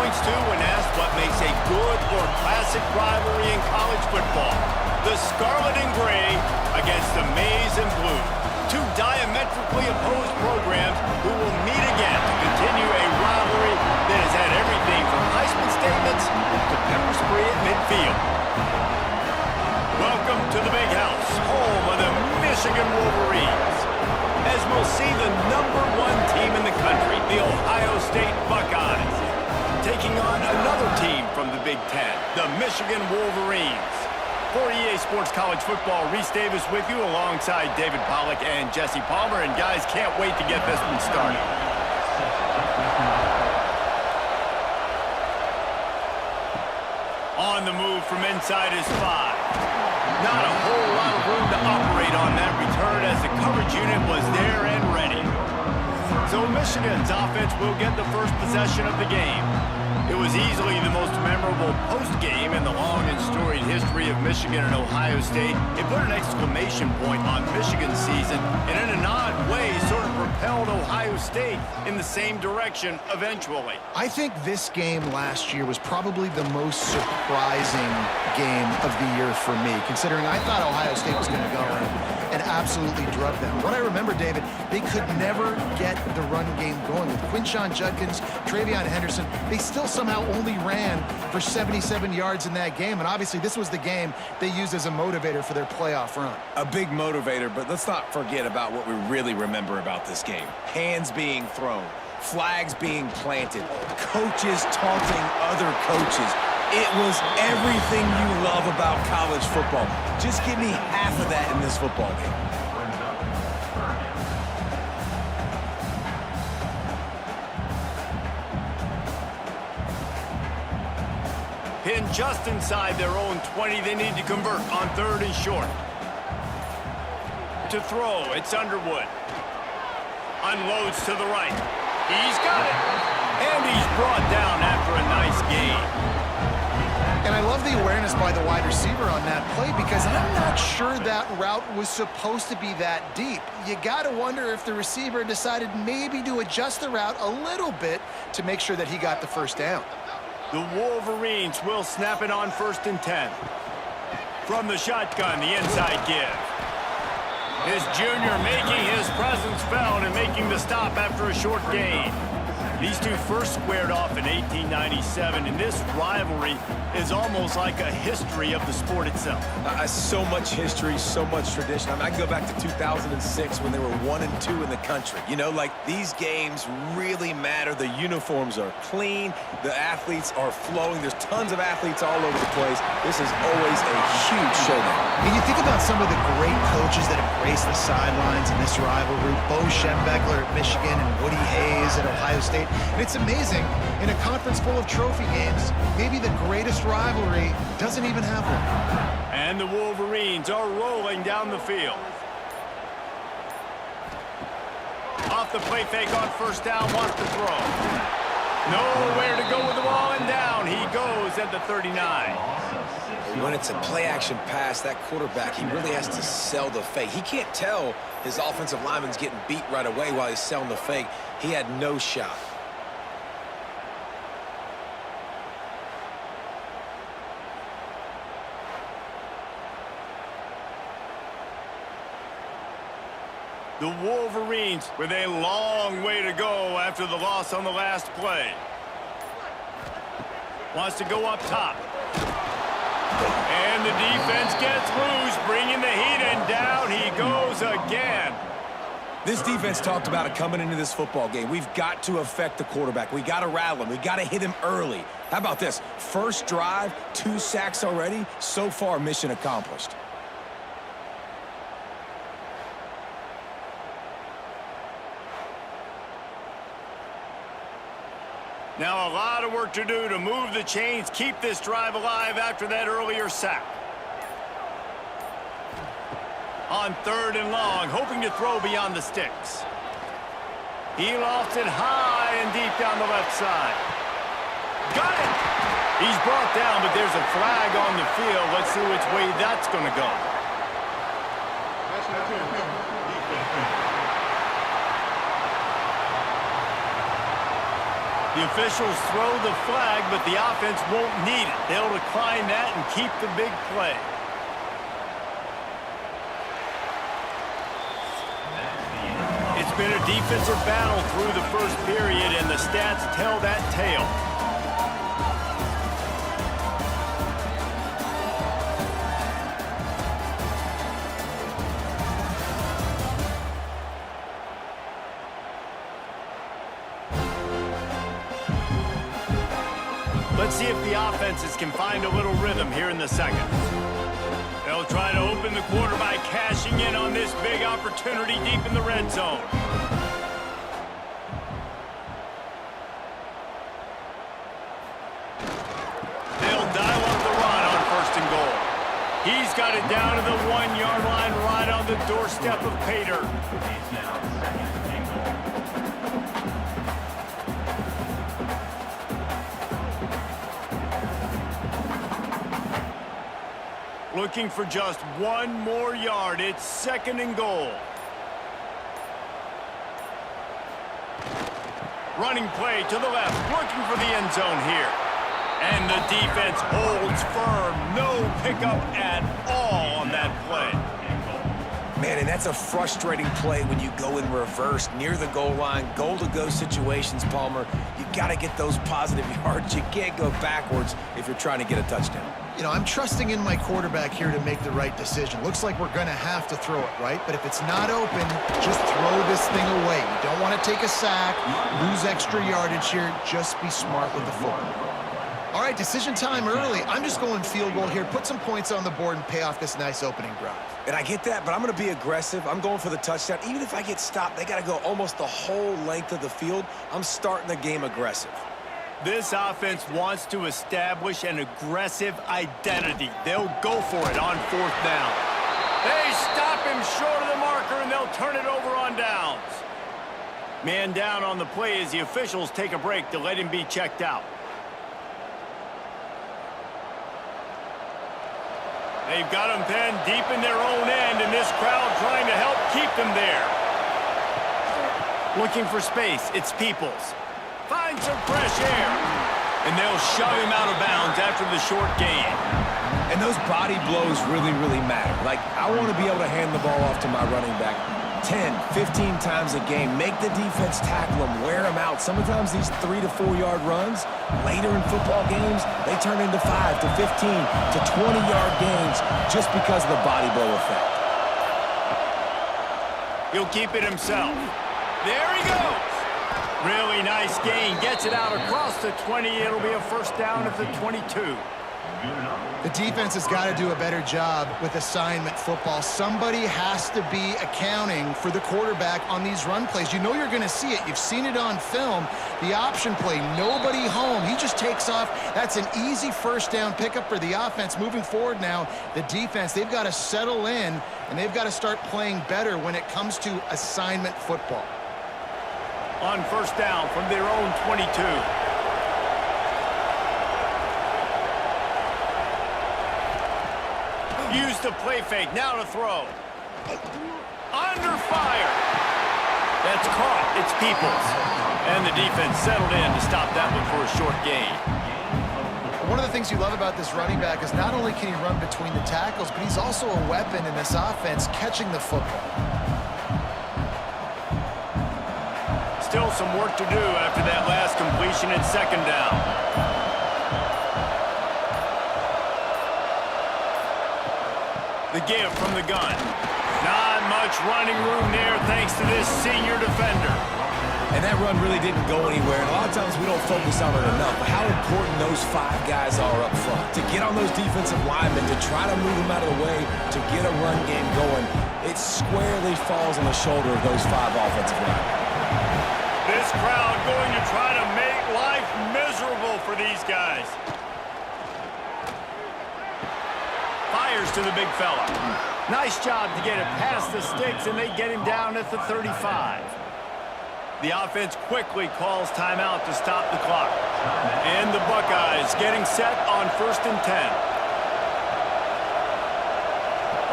points to when asked what makes a good or classic rivalry in college football. The Scarlet and Gray against the Maize and Blue. Two diametrically opposed programs who will meet again to continue a rivalry that has had everything from Heisman statements to pepper spray at midfield. Welcome to the Big House, home of the Michigan Wolverines. As we'll see the #1 team in the country, the Ohio State Buckeyes, taking on another team from the Big Ten, the Michigan Wolverines. For EA Sports College Football, Reese Davis with you alongside David Pollack and Jesse Palmer. And guys, can't wait to get this one started. On the move from inside his 5. Not a whole lot of room to operate on that return as the coverage unit was there and ready. So Michigan's offense will get the first possession of the game. It was easily the most memorable post-game in the long and storied history of Michigan and Ohio State. It put an exclamation point on Michigan's season and in an odd way sort of propelled Ohio State in the same direction eventually. I think this game last year was probably the most surprising game of the year for me, considering I thought Ohio State was going to go in and absolutely drug them. What I remember, David, they could never get the run game going. With Quinshon Judkins, Travion Henderson, they still somehow only ran for 77 yards in that game, and obviously this was the game they used as a motivator for their playoff run. A big motivator, but let's not forget about what we really remember about this game. Hands being thrown, flags being planted, coaches taunting other coaches. It was everything you love about college football. Just give me half of that in this football game. Pinned just inside their own 20, they need to convert on 3rd and short. To throw, it's Underwood. Unloads to the right. He's got it. And he's brought down after a nice gain. And I love the awareness by the wide receiver on that play because I'm not sure that route was supposed to be that deep. You got to wonder if the receiver decided maybe to adjust the route a little bit to make sure that he got the first down. The Wolverines will snap it on 1st and 10. From the shotgun, the inside give. His junior making his presence felt and making the stop after a short gain. These two first squared off in 1897, and this rivalry is almost like a history of the sport itself. So much history, so much tradition. I mean, I can go back to 2006 when they were 1 and 2 in the country. You know, like, these games really matter. The uniforms are clean. The athletes are flowing. There's tons of athletes all over the place. This is always a huge showdown. And you think about some of the great coaches that have graced the sidelines in this rivalry. Bo Schembechler at Michigan and Woody Hayes at Ohio State. And it's amazing, in a conference full of trophy games, maybe the greatest rivalry doesn't even have one. And the Wolverines are rolling down the field. Off the play fake on 1st down, wants to throw. Nowhere to go with the ball, and down he goes at the 39. When it's a play-action pass, that quarterback, he really has to sell the fake. He can't tell his offensive lineman's getting beat right away while he's selling the fake. He had no shot. The Wolverines with a long way to go after the loss on the last play. Wants to go up top. And the defense gets loose, bringing the heat, and down he goes again. This defense talked about it coming into this football game. We've got to affect the quarterback. We got to rattle him. We got to hit him early. How about this? First drive, 2 sacks already. So far, mission accomplished. Now a lot of work to do to move the chains, keep this drive alive after that earlier sack. On 3rd and long, hoping to throw beyond the sticks. He lofts it high and deep down the left side. Got it! He's brought down, but there's a flag on the field. Let's see which way that's going to go. The officials throw the flag, but the offense won't need it. They'll decline that and keep the big play. It's been a defensive battle through the first period, and the stats tell that tale. Let's see if the offenses can find a little rhythm here in the second. They'll try to open the quarter by cashing in on this big opportunity deep in the red zone. They'll dial up the run on 1st and goal. He's got it down to the 1-yard line right on the doorstep of pay dirt. Looking for just 1 more yard. It's 2nd and goal. Running play to the left, looking for the end zone here. And the defense holds firm. No pickup at all on that play. Man, and that's a frustrating play when you go in reverse near the goal line. Goal-to-go situations, Palmer. You got to get those positive yards. You can't go backwards if you're trying to get a touchdown. You know, I'm trusting in my quarterback here to make the right decision. Looks like we're going to have to throw it, right? But if it's not open, just throw this thing away. You don't want to take a sack, lose extra yardage here. Just be smart with the football. All right, decision time early. I'm just going field goal here. Put some points on the board and pay off this nice opening drive. And I get that, but I'm going to be aggressive. I'm going for the touchdown. Even if I get stopped, they got to go almost the whole length of the field. I'm starting the game aggressive. This offense wants to establish an aggressive identity. They'll go for it on 4th down. They stop him short of the marker, and they'll turn it over on downs. Man down on the play as the officials take a break to let him be checked out. They've got them pinned deep in their own end, and this crowd trying to help keep them there. Looking for space, it's Peoples. Finds some fresh air. And they'll shove him out of bounds after the short gain. And those body blows really, really matter. Like, I want to be able to hand the ball off to my running back 10, 15 times a game. Make the defense tackle them, wear them out. Sometimes these 3 to 4 yard runs, later in football games, they turn into 5 to 15 to 20-yard gains just because of the body blow effect. He'll keep it himself. There he goes. Really nice gain. Gets it out across the 20. It'll be a 1st down at the 22. The defense has got to do a better job with assignment football. Somebody has to be accounting for the quarterback on these run plays. You know you're going to see it. You've seen it on film. The option play, nobody home. He just takes off. That's an easy 1st down pickup for the offense. Moving forward now, the defense, they've got to settle in, and they've got to start playing better when it comes to assignment football. On 1st down from their own 22. Use the play fake, now to throw. Under fire. That's caught, it's Peoples. And the defense settled in to stop that one for a short gain. One of the things you love about this running back is not only can he run between the tackles, but he's also a weapon in this offense catching the football. Still some work to do after that last completion at 2nd down. The give from the gun. Not much running room there thanks to this senior defender. And that run really didn't go anywhere. And a lot of times we don't focus on it enough. But how important those 5 guys are up front. To get on those defensive linemen, to try to move them out of the way, to get a run game going. It squarely falls on the shoulder of those 5 offensive linemen. This crowd going to try to make life miserable for these guys. Fires to the big fella. Nice job to get it past the sticks, and they get him down at the 35. The offense quickly calls timeout to stop the clock. And the Buckeyes getting set on 1st and 10.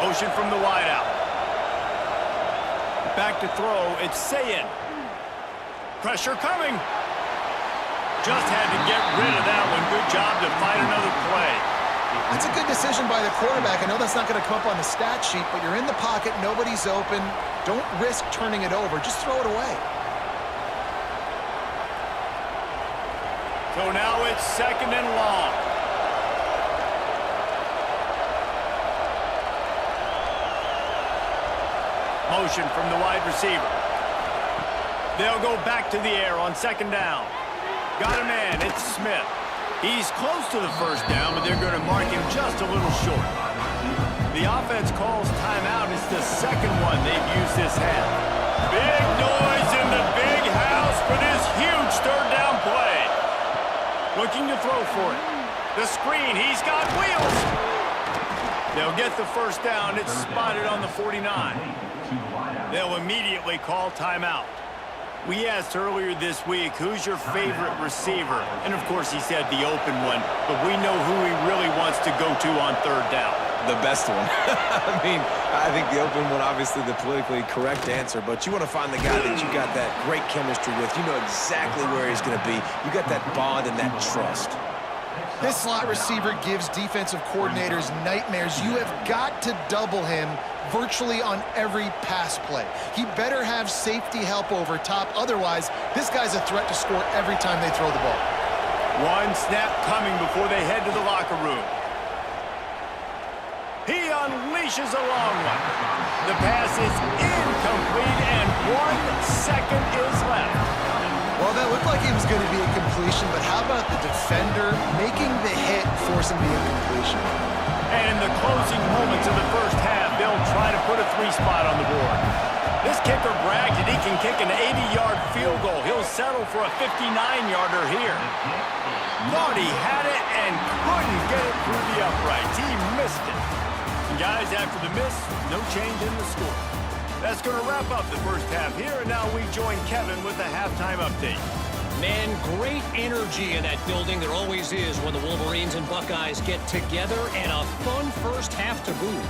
Motion from the wideout. Back to throw, it's Sayin. Pressure coming. just had to get rid of that one. Good job to find another play. That's a good decision by the quarterback. I know that's not going to come up on the stat sheet, but you're in the pocket, nobody's open. Don't risk turning it over. Just throw it away. So now it's 2nd and long. Motion from the wide receiver. They'll go back to the air on 2nd down. Got a man. It's Smith. He's close to the 1st down, but they're going to mark him just a little short. The offense calls timeout. It's the 2nd one they've used this half. Big noise in the big house for this huge 3rd down play. Looking to throw for it. The screen. He's got wheels. They'll get the 1st down. It's spotted on the 49. They'll immediately call timeout. We asked earlier this week, who's your favorite receiver? And, of course, he said the open one, but we know who he really wants to go to on 3rd down. The best one. I mean, I think the open one, obviously the politically correct answer, but you want to find the guy that you got that great chemistry with. You know exactly where he's going to be. You got that bond and that trust. This slot receiver gives defensive coordinators nightmares. You have got to double him virtually on every pass play. He better have safety help over top. Otherwise, this guy's a threat to score every time they throw the ball. One snap coming before they head to the locker room. He unleashes a long one. The pass is incomplete, and 1 second is left. Well, that looked like it was going to be a completion, but how about the defender making the hit, forcing the incompletion? And in the closing moments of the 1st half, they'll try to put a 3 spot on the board. This kicker brags that he can kick an 80-yard field goal. He'll settle for a 59-yarder here. Thought he had it and couldn't get it through the uprights. He missed it. And guys, after the miss, no change in the score. That's going to wrap up the 1st half here, and now we join Kevin with the halftime update. Man, great energy in that building. There always is when the Wolverines and Buckeyes get together, and a fun 1st half to boot.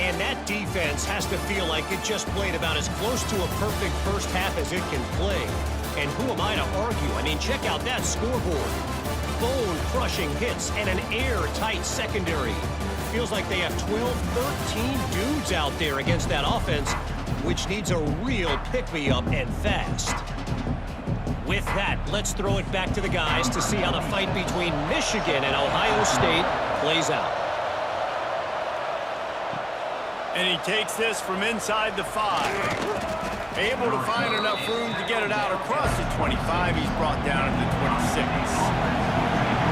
And that defense has to feel like it just played about as close to a perfect 1st half as it can play. And who am I to argue? I mean, check out that scoreboard. Bone-crushing hits and an airtight secondary. Feels like they have 12, 13 dudes out there against that offense, which needs a real pick-me-up and fast. With that, let's throw it back to the guys to see how the fight between Michigan and Ohio State plays out. And he takes this from inside the 5. Able to find enough room to get it out across the 25. He's brought down at the 26.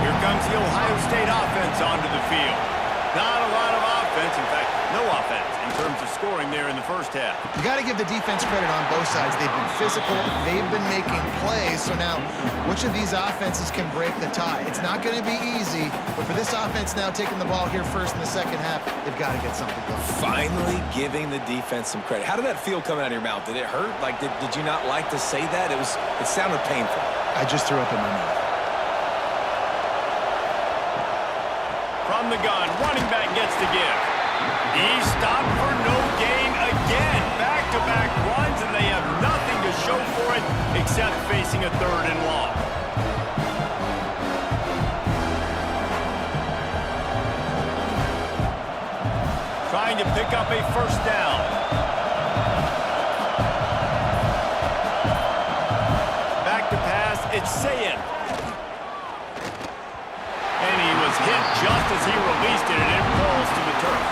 Here comes the Ohio State offense onto the field. Not a lot of offense, in fact, no offense in terms of scoring there in the 1st half. You got to give the defense credit on both sides. They've been physical, they've been making plays. So now, which of these offenses can break the tie? It's not going to be easy, but for this offense now taking the ball here first in the 2nd half, they've got to get something going. Finally giving the defense some credit. How did that feel coming out of your mouth? Did it hurt? Like, did you not like to say that? It sounded painful. I just threw up in my mouth. From the gun, running back gets to give. He's stopped for no gain again. Back-to-back runs, and they have nothing to show for it except facing a 3rd and long. Trying to pick up a 1st down. Back to pass, it's Sayin. And he was hit just as he released it, and it falls to the turf.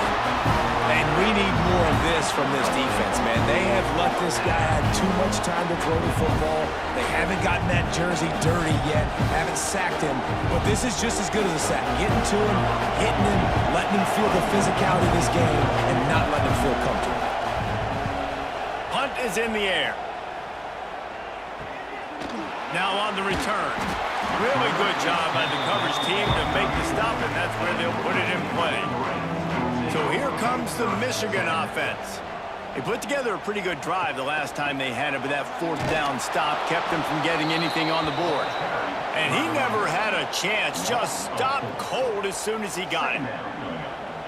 And we need more of this from this defense, man. They have let this guy have too much time to throw the football. They haven't gotten that jersey dirty yet, haven't sacked him. But this is just as good as a sack. Getting to him, hitting him, letting him feel the physicality of this game, and not letting him feel comfortable. Punt is in the air. Now on the return. Really good job by the coverage team to make the stop, and that's where they'll put it in play. So here comes the Michigan offense. They put together a pretty good drive the last time they had it, but that 4th down stop kept them from getting anything on the board. And And he never had a chance. Just stopped cold as soon as he got it.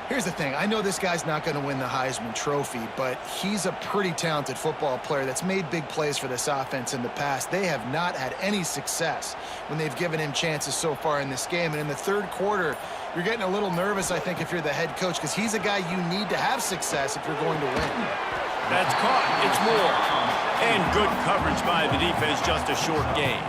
Here's the thing. I know this guy's not going to win the Heisman Trophy, but he's a pretty talented football player that's made big plays for this offense in the past. They have not had any success when they've given him chances so far in this game. And in the third quarter, you're getting a little nervous, I think, if you're the head coach, because he's a guy you need to have success if you're going to win. That's caught. It's Moore. And good coverage by the defense, just a short gain.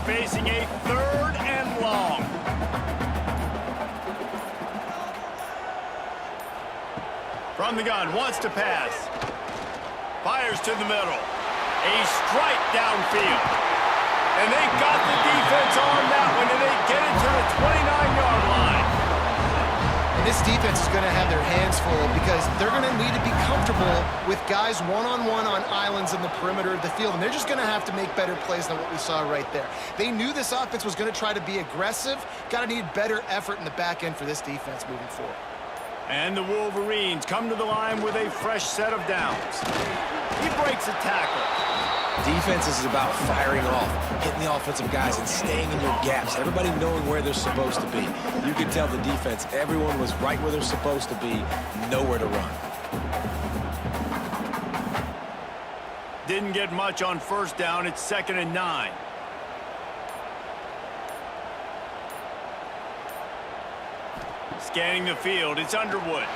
Facing a 3rd and long. From the gun, wants to pass. Fires to the middle. A strike downfield. And they got the defense on that one, and they get it to the 29-yard line. And this defense is going to have their hands full because they're going to need to be comfortable with guys one-on-one on islands in the perimeter of the field, and they're just going to have to make better plays than what we saw right there. They knew this offense was going to try to be aggressive. Got to need better effort in the back end for this defense moving forward. And the Wolverines come to the line with a fresh set of downs. He breaks a tackle. Defense is about firing off, hitting the offensive guys, and staying in your gaps. Everybody knowing where they're supposed to be. You can tell the defense, everyone was right where they're supposed to be, nowhere to run. Didn't get much on first down. It's 2nd and 9. Scanning the field, it's Underwood.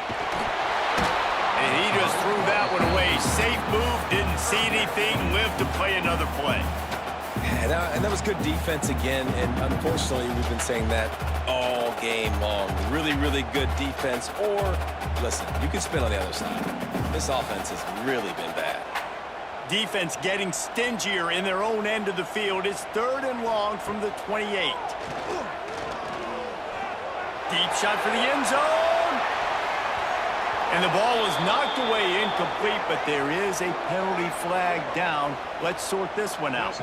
And he just threw that one away. Safe move, didn't see anything, lived to play another play. And that was good defense again, and unfortunately, we've been saying that all game long. Really, really good defense, or, listen, you can spin on the other side. This offense has really been bad. Defense getting stingier in their own end of the field. It's 3rd and long from the 28. Deep shot for the end zone. And the ball is knocked away incomplete, but there is a penalty flag down. Let's sort this one out.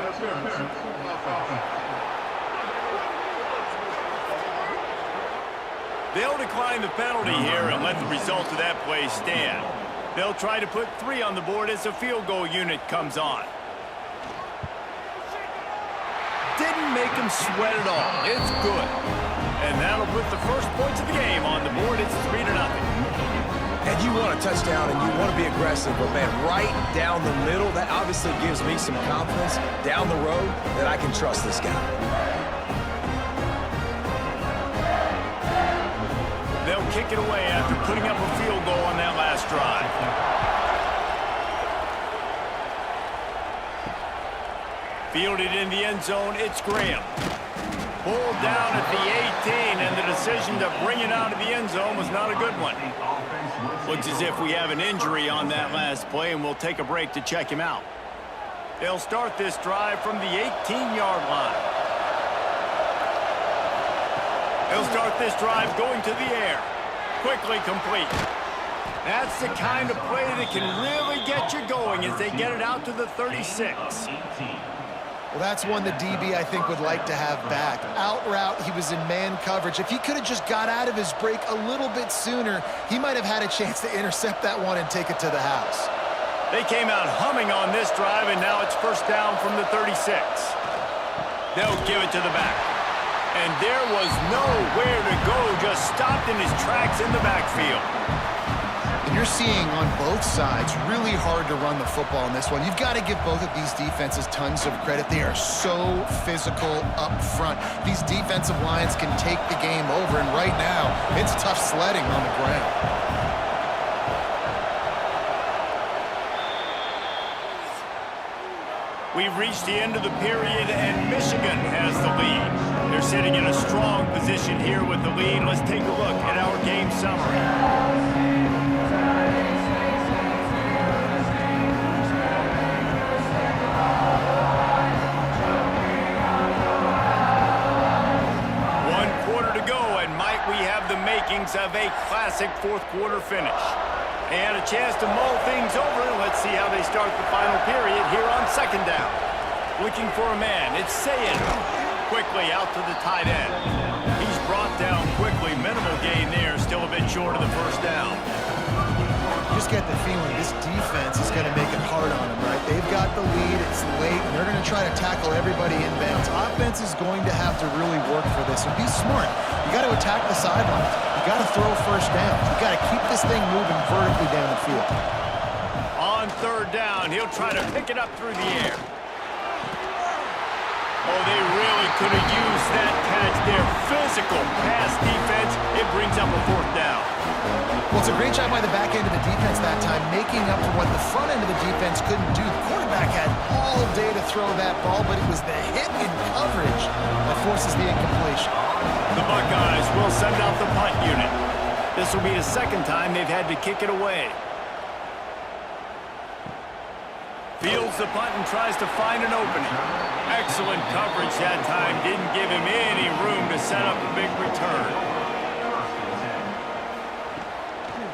They'll decline the penalty here and let the result of that play stand. They'll try to put 3 on the board as the field goal unit comes on. Didn't make him sweat at all. It's good. And that'll put the first points of the game on the board. It's 3-0. And you want a touchdown and you want to be aggressive, but man, right down the middle, that obviously gives me some confidence down the road that I can trust this guy. They'll kick it away after putting up a field goal on that last drive. Fielded in the end zone, it's Graham. Pulled down at the 18, and the decision to bring it out of the end zone was not a good one. Looks as if we have an injury on that last play, and we'll take a break to check him out. They'll start this drive from the 18-yard line. They'll start this drive going to the air. Quickly complete. That's the kind of play that can really get you going as they get it out to the 36. Well, that's one the DB, I think, would like to have back. Out route, he was in man coverage. If he could have just got out of his break a little bit sooner, he might have had a chance to intercept that one and take it to the house. They came out humming on this drive, and now it's first down from the 36. They'll give it to the back. And there was nowhere to go, just stopped in his tracks in the backfield. And you're seeing on both sides really hard to run the football in this one. You've got to give both of these defenses tons of credit. They are so physical up front. These defensive lines can take the game over, and right now, it's tough sledding on the ground. We've reached the end of the period, and Michigan has the lead. They're sitting in a strong position here with the lead. Let's take a look at our game summary. Of a classic fourth-quarter finish. They had a chance to mull things over. Let's see how they start the final period here on second down. Looking for a man. It's Sayin. Quickly out to the tight end. He's brought down quickly. Minimal gain there. Still a bit short of the first down. just get the feeling this defense is going to make it hard on them, right? They've got the lead, it's late, and they're going to try to tackle everybody inbounds. Offense is going to have to really work for this, and be smart. You got to attack the sidelines. You got to throw first down. You got to keep this thing moving vertically down the field. On third down, he'll try to pick it up through the air. Oh, they really could have used that catch there. Physical pass defense. It brings up a fourth down. Well, it's a great job by the back end of the defense that time, making up for what the front end of the defense couldn't do. The quarterback had all day to throw that ball, but it was the hit in coverage that forces the incompletion. The Buckeyes will send out the punt unit. This will be the second time they've had to kick it away. Fields the punt and tries to find an opening. Excellent coverage that time. Didn't give him any room to set up a big return.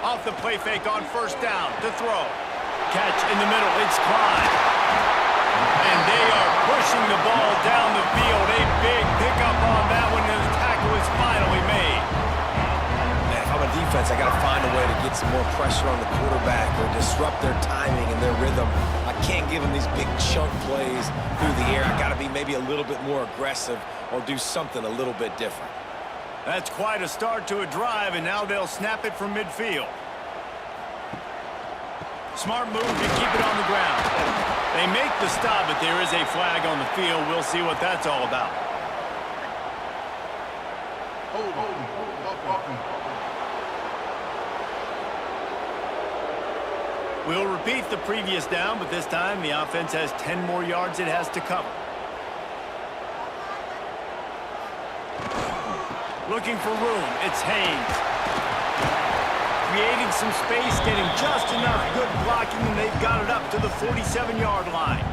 Off the play fake on first down to throw. Catch in the middle. It's Klein. And they are pushing the ball down the field. A big pickup on that one, and the tackle is finally made. Man, if I'm a defense, I got to find a way to get some more pressure on the quarterback or disrupt their timing and their rhythm. I can't give them these big chunk plays through the air. I got to be maybe a little bit more aggressive or do something a little bit different. That's quite a start to a drive, and now they'll snap it from midfield. Smart move to keep it on the ground. They make the stop, but there is a flag on the field. We'll see what that's all about. We'll repeat the previous down, but this time the offense has 10 more yards it has to cover. Looking for room, it's Haynes. Creating some space, getting just enough good blocking, and they've got it up to the 47-yard line.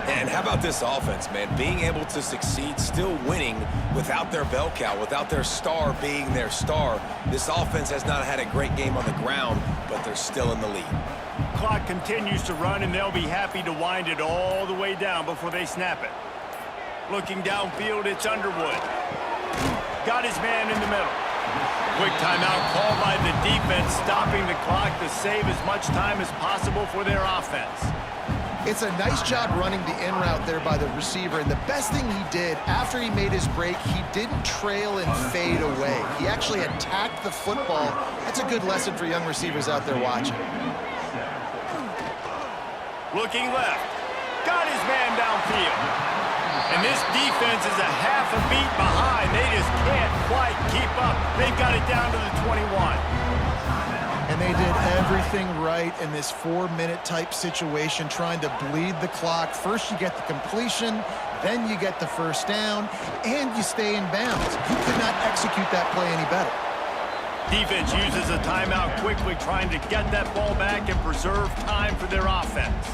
And how about this offense, man? Being able to succeed, still winning without their bell cow, without their star being their star. This offense has not had a great game on the ground, but they're still in the lead. Clock continues to run, and they'll be happy to wind it all the way down before they snap it. Looking downfield, it's Underwood. Got his man in the middle. Quick timeout called by the defense, stopping the clock to save as much time as possible for their offense. It's a nice job running the in route there by the receiver, and the best thing he did after he made his break, he didn't trail and fade away. He actually attacked the football. That's a good lesson for young receivers out there watching. Looking left. Got his man downfield. And this defense is a half a beat behind. They just can't quite keep up. They've got it down to the 21. And they did everything right in this 4-minute type situation, trying to bleed the clock. First you get the completion, then you get the first down, and you stay in bounds. You could not execute that play any better. Defense uses a timeout quickly, trying to get that ball back and preserve time for their offense.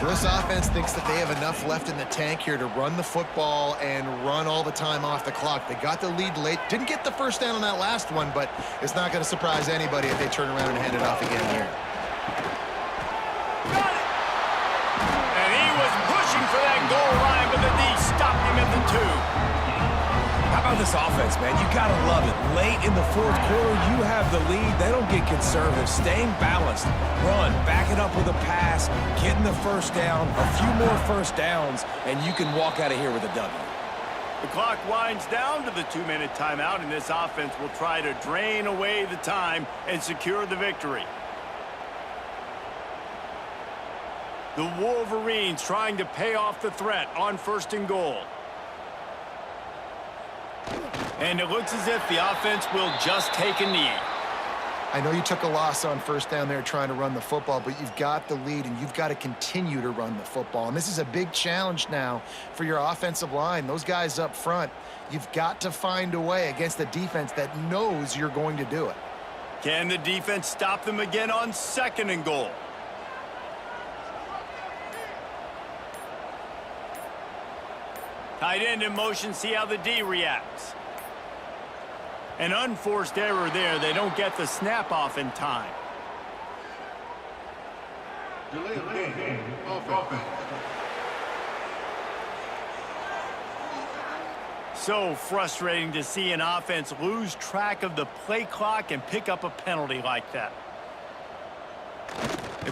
This offense thinks that they have enough left in the tank here to run the football and run all the time off the clock. They got the lead late. Didn't get the first down on that last one, but it's not going to surprise anybody if they turn around and hand it off again here. Got it! And he was pushing for that goal line, but the D stopped him at the 2. How about this offense, man? You got to love it. Late in the fourth quarter, you have the lead. They don't get conservative. Staying balanced. Run. Back it up with a pass. Getting the first down. A few more first downs, and you can walk out of here with a W. The clock winds down to the 2-minute timeout, and this offense will try to drain away the time and secure the victory. The Wolverines trying to pay off the threat on 1st and goal. And it looks as if the offense will just take a knee. I know you took a loss on first down there trying to run the football, but you've got the lead, and you've got to continue to run the football. And this is a big challenge now for your offensive line. Those guys up front, you've got to find a way against a defense that knows you're going to do it. Can the defense stop them again on 2nd and goal? Tight end in motion, see how the D reacts. An unforced error there. They don't get the snap off in time. Delay of game. Offense. So frustrating to see an offense lose track of the play clock and pick up a penalty like that.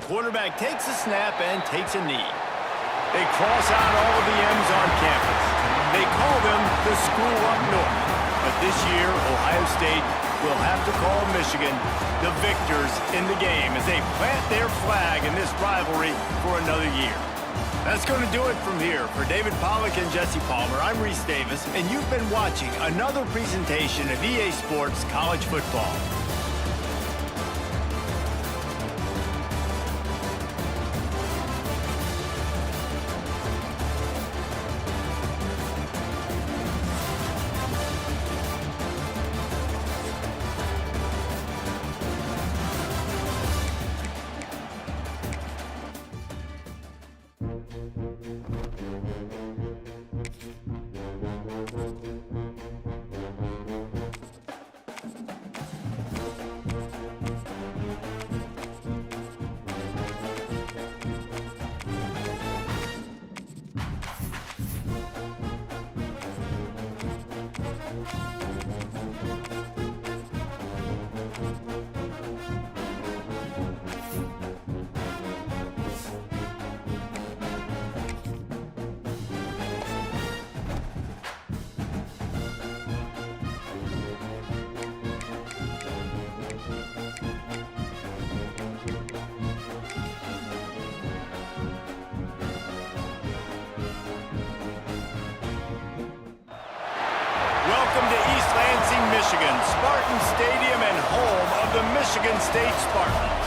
quarterback takes a snap and takes a knee. They cross out all of the M's on campus. They call them the school up north. But this year, Ohio State will have to call Michigan the victors in the game as they plant their flag in this rivalry for another year. That's going to do it from here. For David Pollack and Jesse Palmer, I'm Reese Davis, and you've been watching another presentation of EA Sports College Football. Welcome to East Lansing, Michigan, Spartan Stadium and home of the Michigan State Spartans.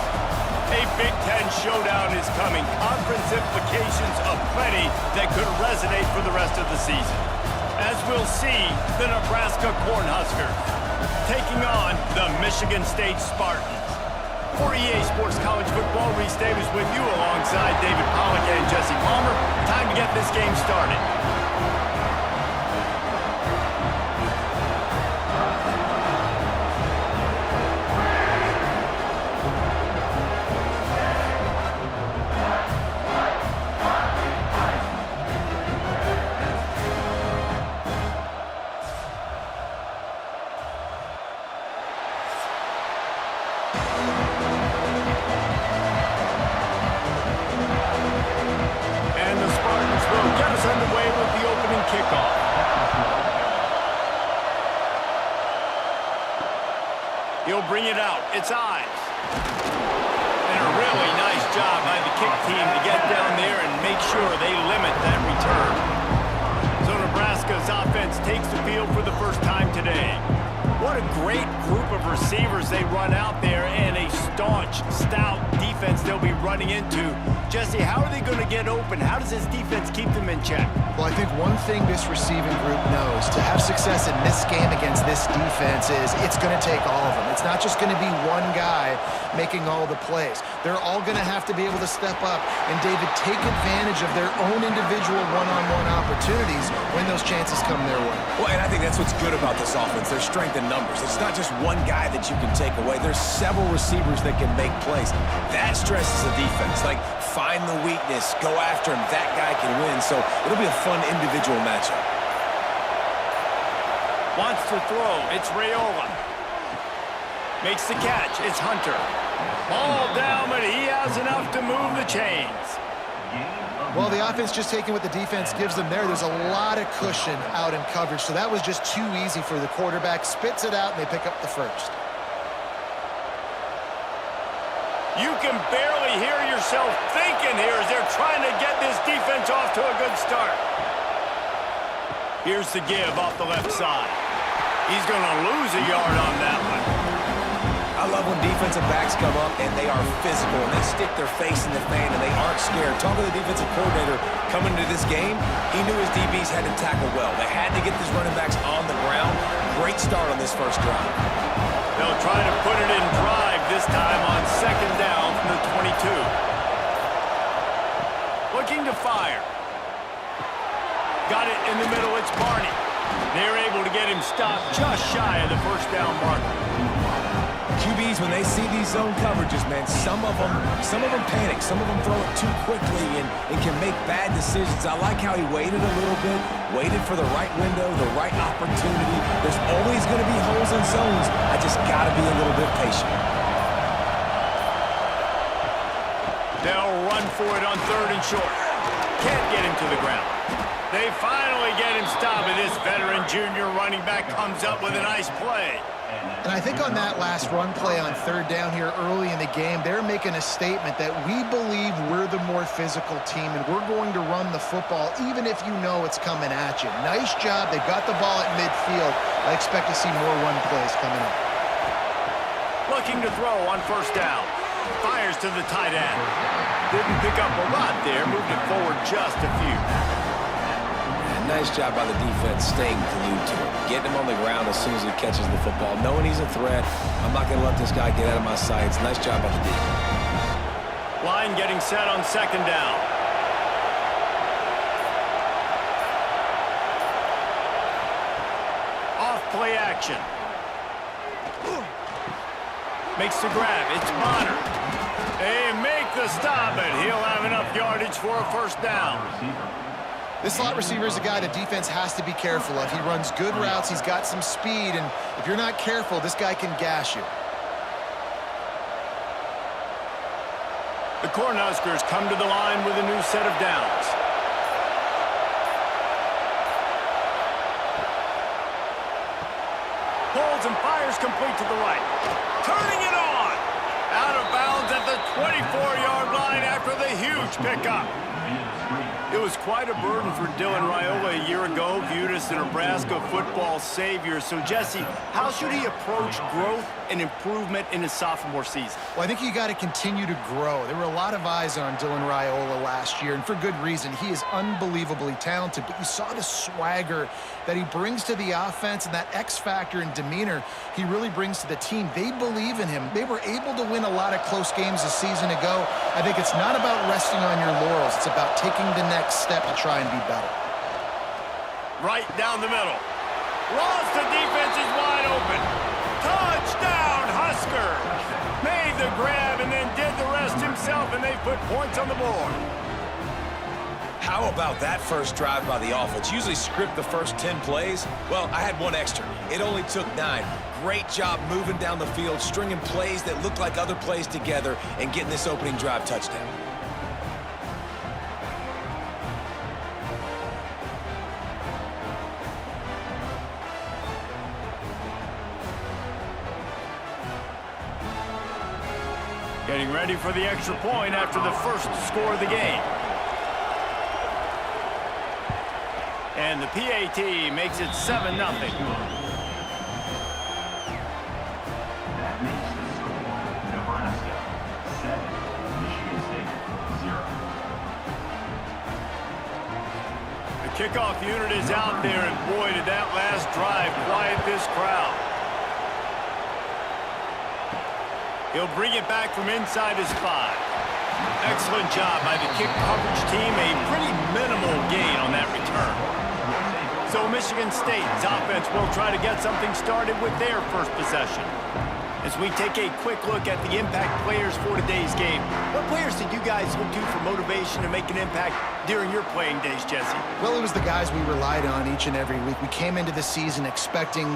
A Big Ten showdown is coming. Conference implications aplenty that could resonate for the rest of the season. As we'll see, the Nebraska Cornhuskers taking on the Michigan State Spartans. For EA Sports College Football, Reese Davis with you alongside David Pollack and Jesse Palmer. Time to get this game started. Underway with the opening kickoff. He'll bring it out. It's Ives. And a really nice job by the kick team to get down there and make sure they limit that return. So Nebraska's offense takes the field for the first time today. What a great group of receivers they run out there, and a staunch, stout defense they'll be running into. Jesse, how are they going to get open? How does this defense keep them in check? Well, I think one thing this receiving group knows to have success in this game against this defense is it's going to take all of them. It's not just going to be one guy making all the plays. They're all going to have to be able to step up and, David, take advantage of their own individual one-on-one opportunities when those chances come their way. Well, and I think that's what's good about this offense. Their strength in numbers. It's not just one guy that you can take away. There's several receivers that can make plays. That stresses the defense. Like, find the weakness, go after him. That guy can win. So it'll be a fun individual matchup. Wants to throw. It's Raiola. Makes the catch. It's Hunter. Ball down, but he has enough to move the chains. Well, the offense just taking what the defense gives them there. There's a lot of cushion out in coverage, so that was just too easy for the quarterback. Spits it out, and they pick up the first. You can barely hear yourself thinking here as they're trying to get this defense off to a good start. Here's the give off the left side. He's going to lose a yard on that one. I love when defensive backs come up and they are physical and they stick their face in the fan and they aren't scared. Talking to the defensive coordinator coming into this game, he knew his DBs had to tackle well. They had to get these running backs on the ground. Great start on this first drive. They'll try to put it in drive this time on second down from the 22. Looking to fire. Got it in the middle. It's Barney. They're able to get him stopped just shy of the first down marker. QBs, when they see these zone coverages, man, some of them panic. Some of them throw it too quickly and can make bad decisions. I like how he waited a little bit, waited for the right window, the right opportunity. There's always going to be holes in zones. I just got to be a little bit patient. They'll run for it on 3rd and short. Can't get him to the ground. They finally get him stopped, and this veteran junior running back comes up with a nice play. And I think on that last run play on 3rd down here early in the game, they're making a statement that we believe we're the more physical team and we're going to run the football even if you know it's coming at you. Nice job. They got the ball at midfield. I expect to see more run plays coming up. Looking to throw on 1st down. Fires to the tight end. Didn't pick up a lot there. Moved it forward just a few. Nice job by the defense staying glued to him. Getting him on the ground as soon as he catches the football. Knowing he's a threat, I'm not going to let this guy get out of my sights. Nice job by the defense. Line getting set on 2nd down. Off play action. Makes the grab. It's Bonner. They make the stop, and he'll have enough yardage for a 1st down. This slot receiver is a guy the defense has to be careful of. He runs good routes. He's got some speed, and if you're not careful, this guy can gash you. The Cornhuskers come to the line with a new set of downs. Pulls and fires complete to the right. Turning it on. Out of bounds at the 24-yard line after the huge pickup. It was quite a burden for Dylan Raiola a year ago, viewed as the Nebraska football savior. So, Jesse, how should he approach growth and improvement in his sophomore season? Well, I think you got to continue to grow. There were a lot of eyes on Dylan Raiola last year, and for good reason. He is unbelievably talented, but you saw the swagger that he brings to the offense and that X factor and demeanor he really brings to the team. They believe in him. They were able to win a lot of close games a season ago. I think it's not about resting on your laurels. It's about taking the next step to try and be better. Right down the middle. Lost, the defense is wide open. Touchdown, Husker! Made the grab and then did the rest himself, and they put points on the board. How about that first drive by the offense? Usually script the first 10 plays. Well, I had one extra. It only took 9. Great job moving down the field, stringing plays that look like other plays together, and getting this opening drive touchdown. Getting ready for the extra point after the first score of the game. And the PAT makes it 7-0. The kickoff unit is out there, and boy, did that last drive quiet this crowd. He'll bring it back from inside his 5. Excellent job by the kick coverage team. A pretty minimal gain on that return. So Michigan State's offense will try to get something started with their first possession. As we take a quick look at the impact players for today's game, what players did you guys look to for motivation to make an impact during your playing days, Jesse? Well, it was the guys we relied on each and every week. We came into the season expecting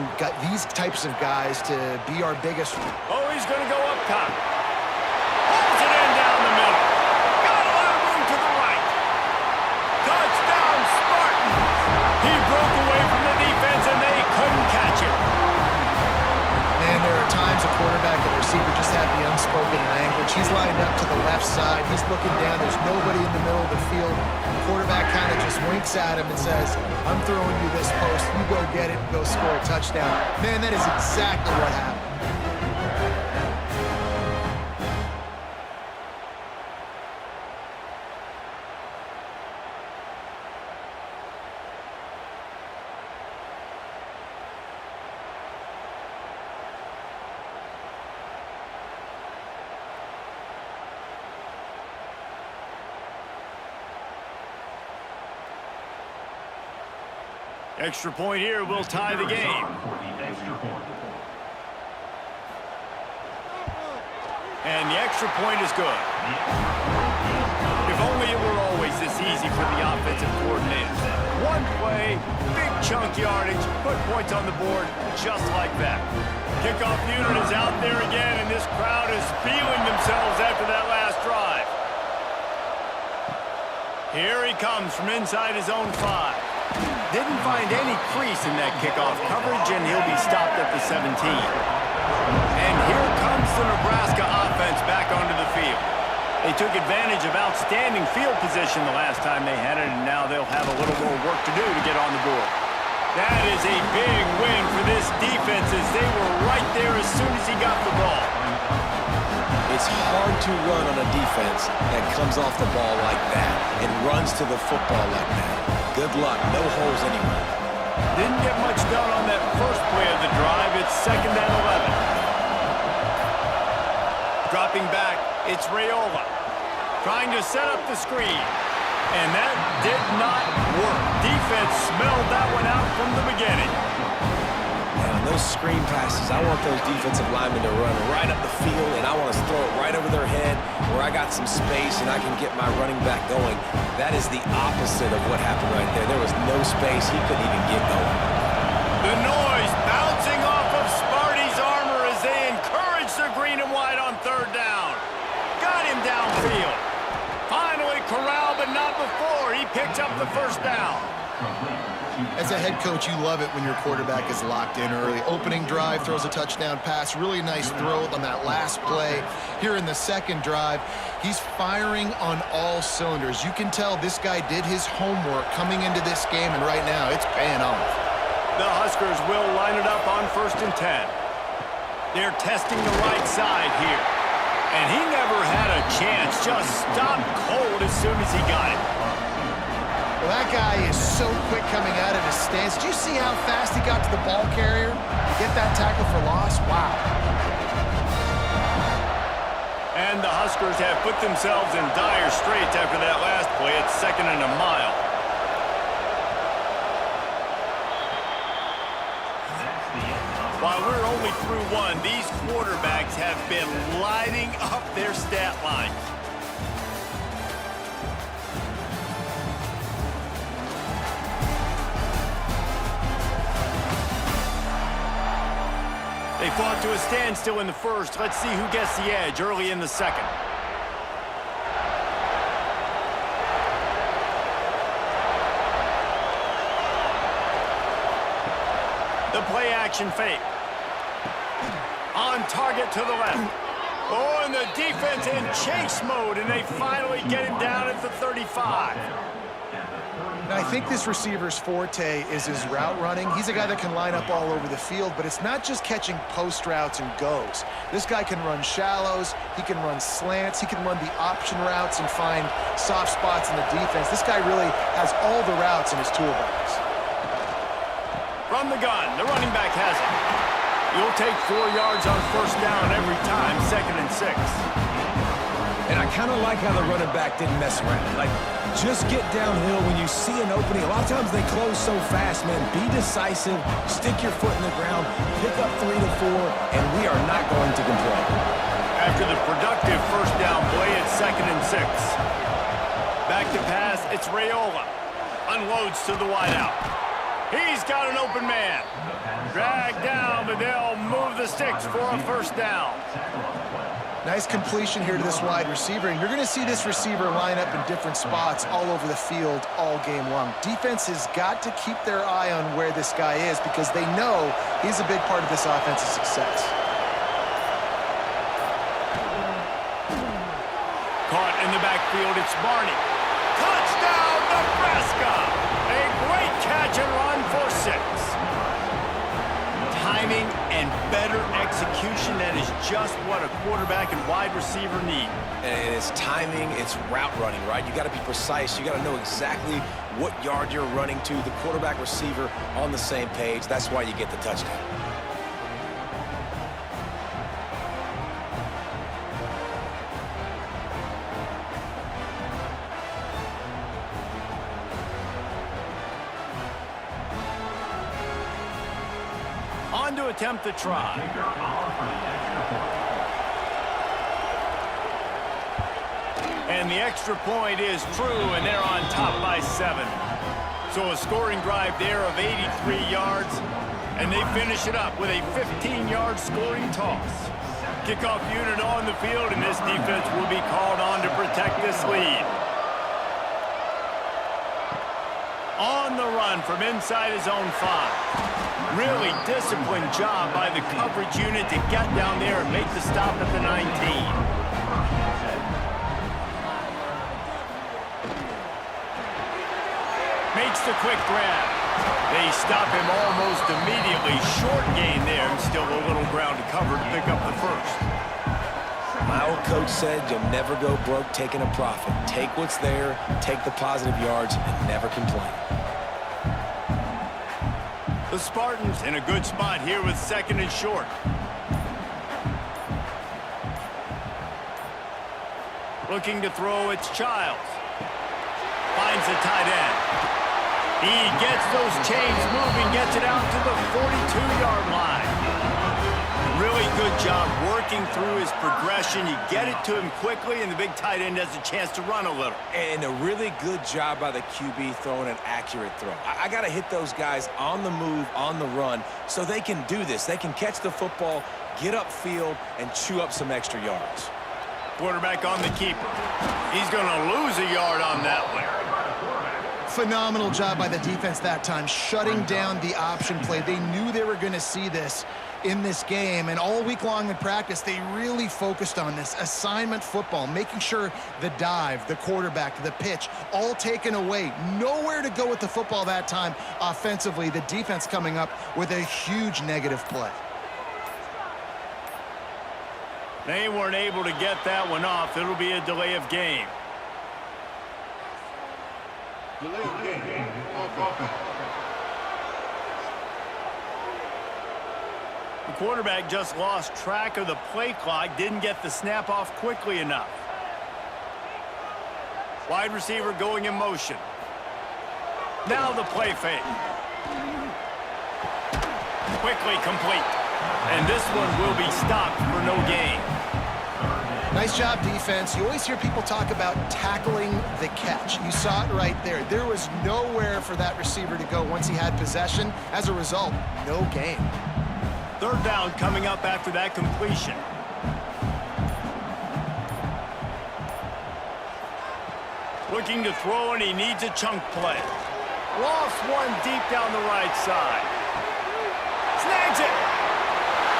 these types of guys to be our biggest. Oh, he's going to go up top. Pulls it in down the middle. Got a lot of room to the right. Touchdown, Spartans. He broke away from the defense, and they couldn't catch him. And there are times a quarterback and receiver just have the unspoken language. He's lined up to the left side. He's looking down. There's nobody in the middle of the field. The quarterback kind of just winks at him and says, I'm throwing you this post. You go get it and go score a touchdown. Man, that is exactly what happened. Extra point here will tie the game. And the extra point is good. If only it were always this easy for the offensive coordinators. One play, big chunk yardage, put points on the board just like that. Kickoff unit is out there again, and this crowd is feeling themselves after that last drive. Here he comes from inside his own 5. Didn't find any crease in that kickoff coverage, and he'll be stopped at the 17. And here comes the Nebraska offense back onto the field. They took advantage of outstanding field position the last time they had it, and now they'll have a little more work to do to get on the board. That is a big win for this defense, as they were right there as soon as he got the ball. It's hard to run on a defense that comes off the ball like that and runs to the football like that. Good luck. No holes anywhere. Didn't get much done on that first play of the drive. It's 2nd and 11. Dropping back, it's Raiola. Trying to set up the screen. And that did not work. Defense smelled that one out from the beginning. Now, those screen passes, I want those defensive linemen to run right up the field, and I want to throw it right over their head where I got some space and I can get my running back going. That is the opposite of what happened right there. There was no space. He couldn't even get going. The noise bouncing off of Sparty's armor as they encourage the green and white on 3rd down. Got him downfield. Finally corralled, but not before. He picked up the 1st down. As a head coach, you love it when your quarterback is locked in early. Opening drive, throws a touchdown pass. Really nice throw on that last play. Here in the 2nd drive, he's firing on all cylinders. You can tell this guy did his homework coming into this game, and right now it's paying off. The Huskers will line it up on 1st and 10. They're testing the right side here. And he never had a chance. Just stopped cold as soon as he got it. Well, that guy is so quick coming out of his stance. Did you see how fast he got to the ball carrier? Get that tackle for loss? Wow. And the Huskers have put themselves in dire straits after that last play. It's 2nd and a mile. While we're only through 1, these quarterbacks have been lighting up their stat lines. They fought to a standstill in the 1st. Let's see who gets the edge early in the 2nd. The play action fake. On target to the left. Oh, and the defense in chase mode, and they finally get him down at the 35. Now, I think this receiver's forte is his route running. He's a guy that can line up all over the field, but it's not just catching post routes and goes. This guy can run shallows, he can run slants, he can run the option routes and find soft spots in the defense. This guy really has all the routes in his toolbox. From the gun, the running back has it. You'll take 4 yards on 1st down every time, 2nd and 6. And I kind of like how the running back didn't mess around. Like, just get downhill when you see an opening. A lot of times they close so fast, man. Be decisive, stick your foot in the ground, pick up 3 to 4, and we are not going to complain. After the productive 1st down play, it's 2nd and 6. Back to pass, it's Raiola. Unloads to the wideout. He's got an open man. Dragged down, but they'll move the sticks for a 1st down. Nice completion here to this wide receiver. And you're going to see this receiver line up in different spots all over the field all game long. Defense has got to keep their eye on where this guy is because they know he's a big part of this offense's success. Caught in the backfield, it's Barney. Touchdown, Nebraska! A great catch and run for 6. Timing and better execution, that is just what a quarterback and wide receiver need. And it's timing, it's route running, right? You got to be precise. You got to know exactly what yard you're running to. The quarterback receiver on the same page. That's why you get the touchdown. On to attempt the try. And the extra point is true, and they're on top by 7. So a scoring drive there of 83 yards, and they finish it up with a 15-yard scoring toss. Kickoff unit on the field, and this defense will be called on to protect this lead. On the run from inside his own 5. Really disciplined job by the coverage unit to get down there and make the stop at the 19. Makes the quick grab. They stop him almost immediately. Short gain there, and still a little ground to cover to pick up the first. My old coach said you'll never go broke taking a profit. Take what's there, take the positive yards, and never complain. The Spartans in a good spot here with 2nd and short. Looking to throw, it's Childs. Finds the tight end. He gets those chains moving, gets it out to the 42-yard line. Really good job working through his progression. You get it to him quickly, and the big tight end has a chance to run a little. And a really good job by the QB throwing an accurate throw. I got to hit those guys on the move, on the run, so they can do this. They can catch the football, get upfield, and chew up some extra yards. Quarterback on the keeper. He's going to lose a yard on that one. Phenomenal job by the defense that time, shutting down the option play. They knew they were going to see this in this game, and all week long in practice, they really focused on this assignment football, making sure the dive, the quarterback, the pitch, all taken away. Nowhere to go with the football that time offensively. The defense coming up with a huge negative play. They weren't able to get that one off. It'll be a delay of game. Delay of game. Offense. The quarterback just lost track of the play clock, didn't get the snap off quickly enough. Wide receiver going in motion. Now the play fake. Quickly complete. And this one will be stopped for no gain. Nice job, defense. You always hear people talk about tackling the catch. You saw it right there. There was nowhere for that receiver to go once he had possession. As a result, no gain. 3rd down coming up after that completion. Looking to throw, and he needs a chunk play. Lost one deep down the right side. Snags it.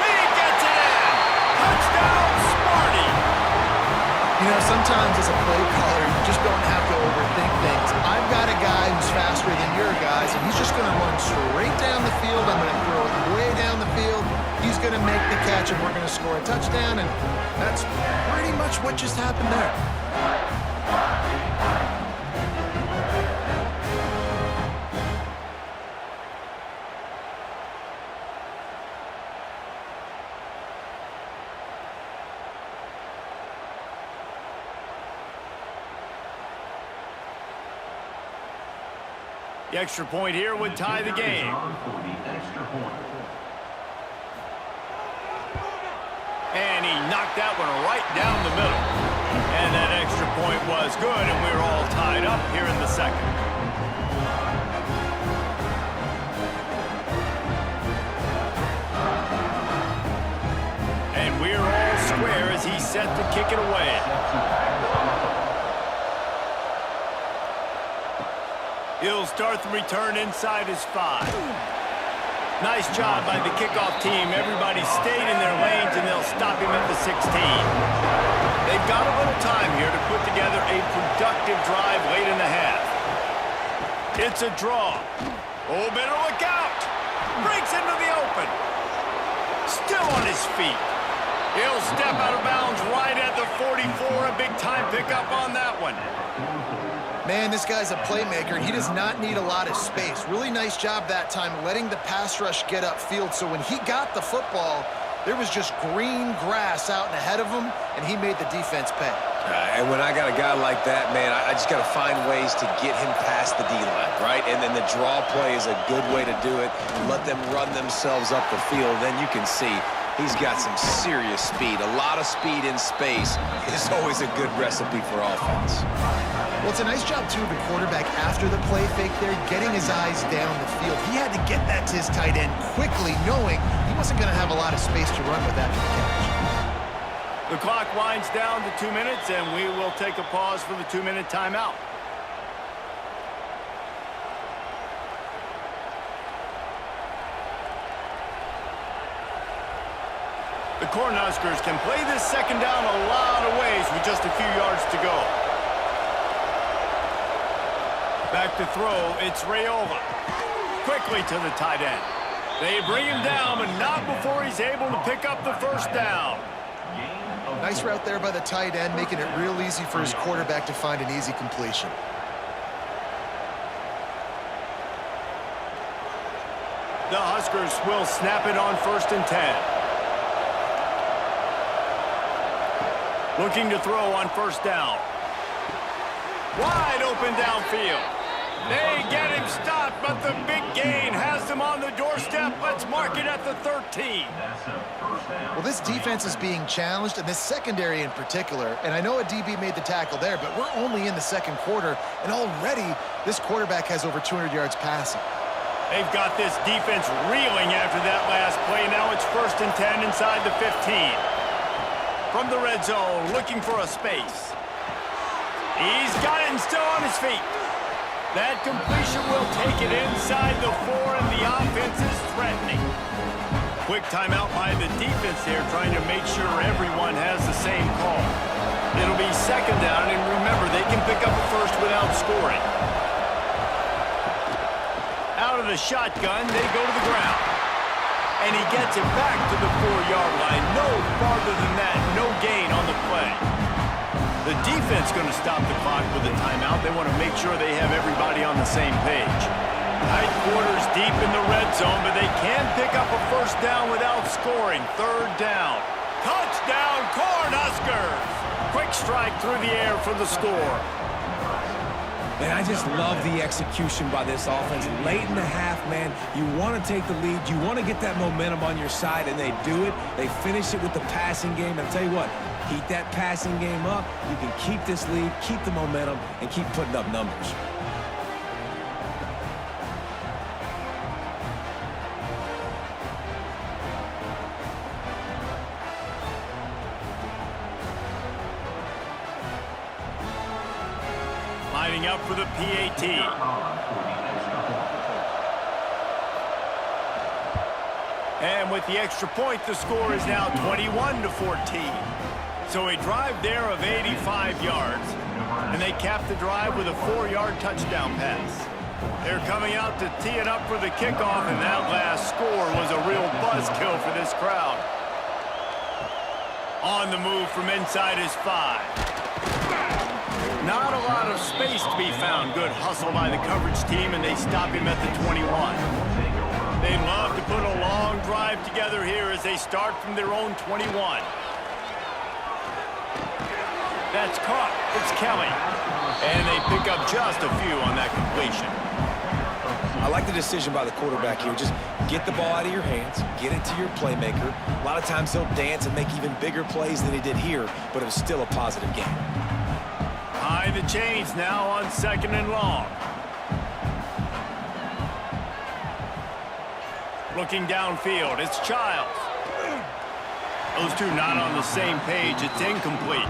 He gets it in. Touchdown, Sparty. You know, sometimes as a play caller, you just don't have to overthink things. I've got a guy who's faster than your guys, and he's just going to run straight down the field. I'm going to throw it way down the field. He's going to make the catch, and we're going to score a touchdown, and that's pretty much what just happened there. The extra point here would tie the game. And he knocked that one right down the middle. And that extra point was good, and we're all tied up here in the 2nd. And we're all square as he's set to kick it away. He'll start the return inside his 5. Nice job by the kickoff team. Everybody stayed in their lanes, and they'll stop him at the 16. They've got a little time here to put together a productive drive late in the half. It's a draw. Oh, better look out. Breaks into the open. Still on his feet. He'll step out of bounds right at the 44. A big-time pickup on that one. Man, this guy's a playmaker, and he does not need a lot of space. Really nice job that time letting the pass rush get upfield, so when he got the football, there was just green grass out and ahead of him, and he made the defense pay. And when I got a guy like that, man, I just got to find ways to get him past the D-line, right? And then the draw play is a good way to do it. Let them run themselves up the field. Then you can see he's got some serious speed. A lot of speed in space is always a good recipe for offense. Well, it's a nice job, too, of the quarterback after the play fake there, getting his eyes down the field. He had to get that to his tight end quickly, knowing he wasn't going to have a lot of space to run with that catch. The clock winds down to 2 minutes, and we will take a pause for the 2-minute timeout. The Cornhuskers can play this second down a lot of ways with just a few yards to go. Back to throw, it's Rayola. Quickly to the tight end. They bring him down, but not before he's able to pick up the first down. Nice route there by the tight end, making it real easy for his quarterback to find an easy completion. The Huskers will snap it on 1st and 10. Looking to throw on 1st down. Wide open downfield. They get him stopped, but the big gain has them on the doorstep. Let's mark it at the 13. Well, this defense is being challenged, and this secondary in particular. And I know a DB made the tackle there, but we're only in the second quarter, and already this quarterback has over 200 yards passing. They've got this defense reeling after that last play. Now it's 1st and 10 inside the 15. From the red zone, looking for a space. He's got it and still on his feet. That completion will take it inside the 4, and the offense is threatening. Quick timeout by the defense there, trying to make sure everyone has the same call. It'll be second down, and remember, they can pick up a first without scoring. Out of the shotgun, they go to the ground. And he gets it back to the 4-yard line. No farther than that, no gain on the play. The defense going to stop the clock with a timeout. They want to make sure they have everybody on the same page. Tight quarters deep in the red zone, but they can pick up a first down without scoring. 3rd down. Touchdown, Cornhuskers! Quick strike through the air for the score. Man, I just love the execution by this offense. Late in the half, man, you want to take the lead. You want to get that momentum on your side, and they do it. They finish it with the passing game. And I'll tell you what, keep that passing game up. You can keep this lead, keep the momentum, and keep putting up numbers. Lining up for the PAT. And with the extra point, the score is now 21-14. So a drive there of 85 yards. And they cap the drive with a 4-yard touchdown pass. They're coming out to tee it up for the kickoff, and that last score was a real buzzkill for this crowd. On the move from inside his 5. Not a lot of space to be found. Good hustle by the coverage team, and they stop him at the 21. They love to put a long drive together here as they start from their own 21. That's caught. It's Kelly. And they pick up just a few on that completion. I like the decision by the quarterback here. Just get the ball out of your hands, get it to your playmaker. A lot of times he'll dance and make even bigger plays than he did here, but it was still a positive game. High the chains now on 2nd and long. Looking downfield, it's Childs. Those two not on the same page. It's incomplete.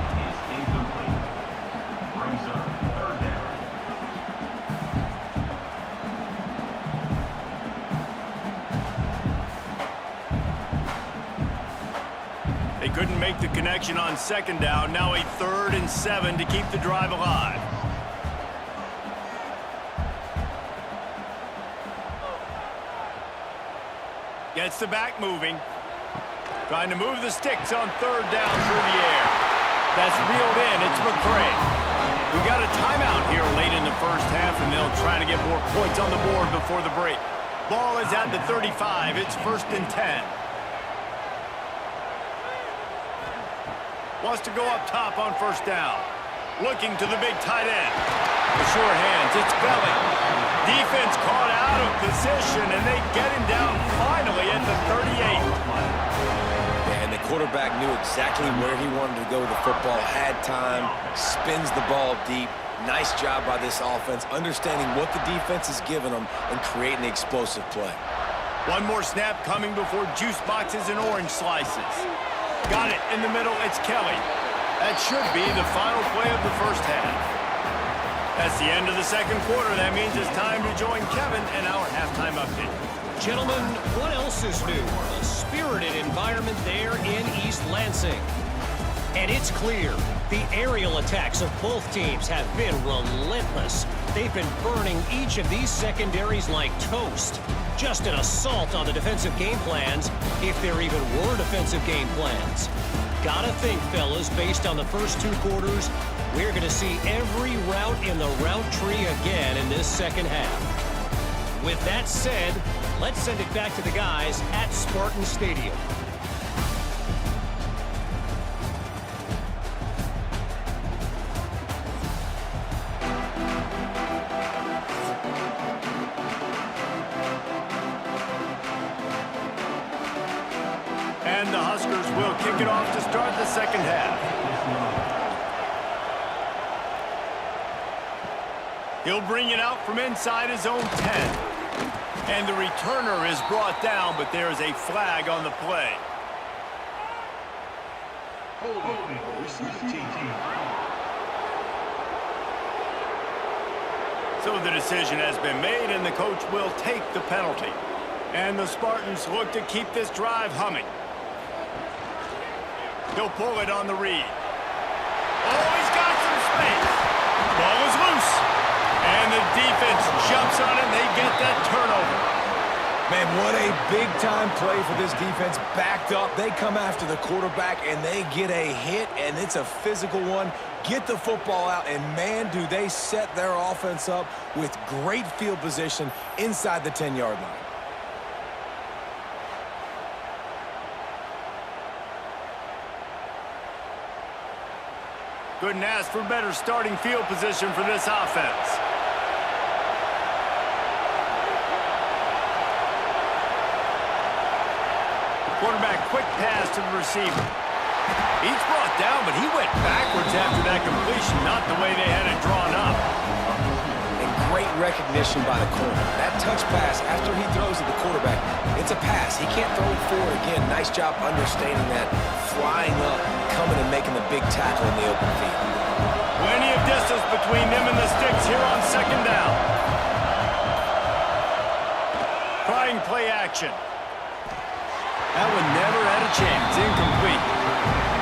They couldn't make the connection on 2nd down. Now a 3rd and 7 to keep the drive alive. Gets the back moving. Trying to move the sticks on 3rd down through the air. That's reeled in. It's McCray. We got a timeout here late in the first half, and they'll try to get more points on the board before the break. Ball is at the 35. It's 1st and 10. Wants to go up top on 1st down. Looking to the big tight end. The sure hands, it's Belly. Defense caught out of position, and they get him down finally at the 38. And the quarterback knew exactly where he wanted to go with the football, had time, spins the ball deep. Nice job by this offense, understanding what the defense is giving them and creating the explosive play. One more snap coming before juice boxes and orange slices. Got it in the middle, it's Kelly. That should be the final play of the first half. That's the end of the second quarter. That means it's time to join Kevin in our halftime update. Gentlemen, what else is new? A spirited environment there in East Lansing. And it's clear, the aerial attacks of both teams have been relentless. They've been burning each of these secondaries like toast. Just an assault on the defensive game plans, if there even were defensive game plans. Gotta think, fellas, based on the first 2 quarters, we're going to see every route in the route tree again in this second half. With that said, let's send it back to the guys at Spartan Stadium. And the Huskers will kick it off to start the second half. He'll bring it out from inside his own 10. And the returner is brought down, but there is a flag on the play. Holding. Receiving team. So the decision has been made, and the coach will take the penalty. And the Spartans look to keep this drive humming. He'll pull it on the read. Oh, he's got some space. Ball is loose. And the defense jumps on it, and they get that turnover. Man, what a big-time play for this defense. Backed up, they come after the quarterback, and they get a hit, and it's a physical one. Get the football out, and man, do they set their offense up with great field position inside the 10-yard line. Couldn't ask for better starting field position for this offense. Quarterback quick pass to the receiver. He's brought down, but he went backwards after that completion, not the way they had it drawn up. And great recognition by the corner. That touch pass after he throws at the quarterback, it's a pass. He can't throw it forward again. Nice job understanding that, flying up, coming and making the big tackle in the open field. Plenty of distance between them and the sticks here on second down. Trying play action. That one never had a chance. Incomplete.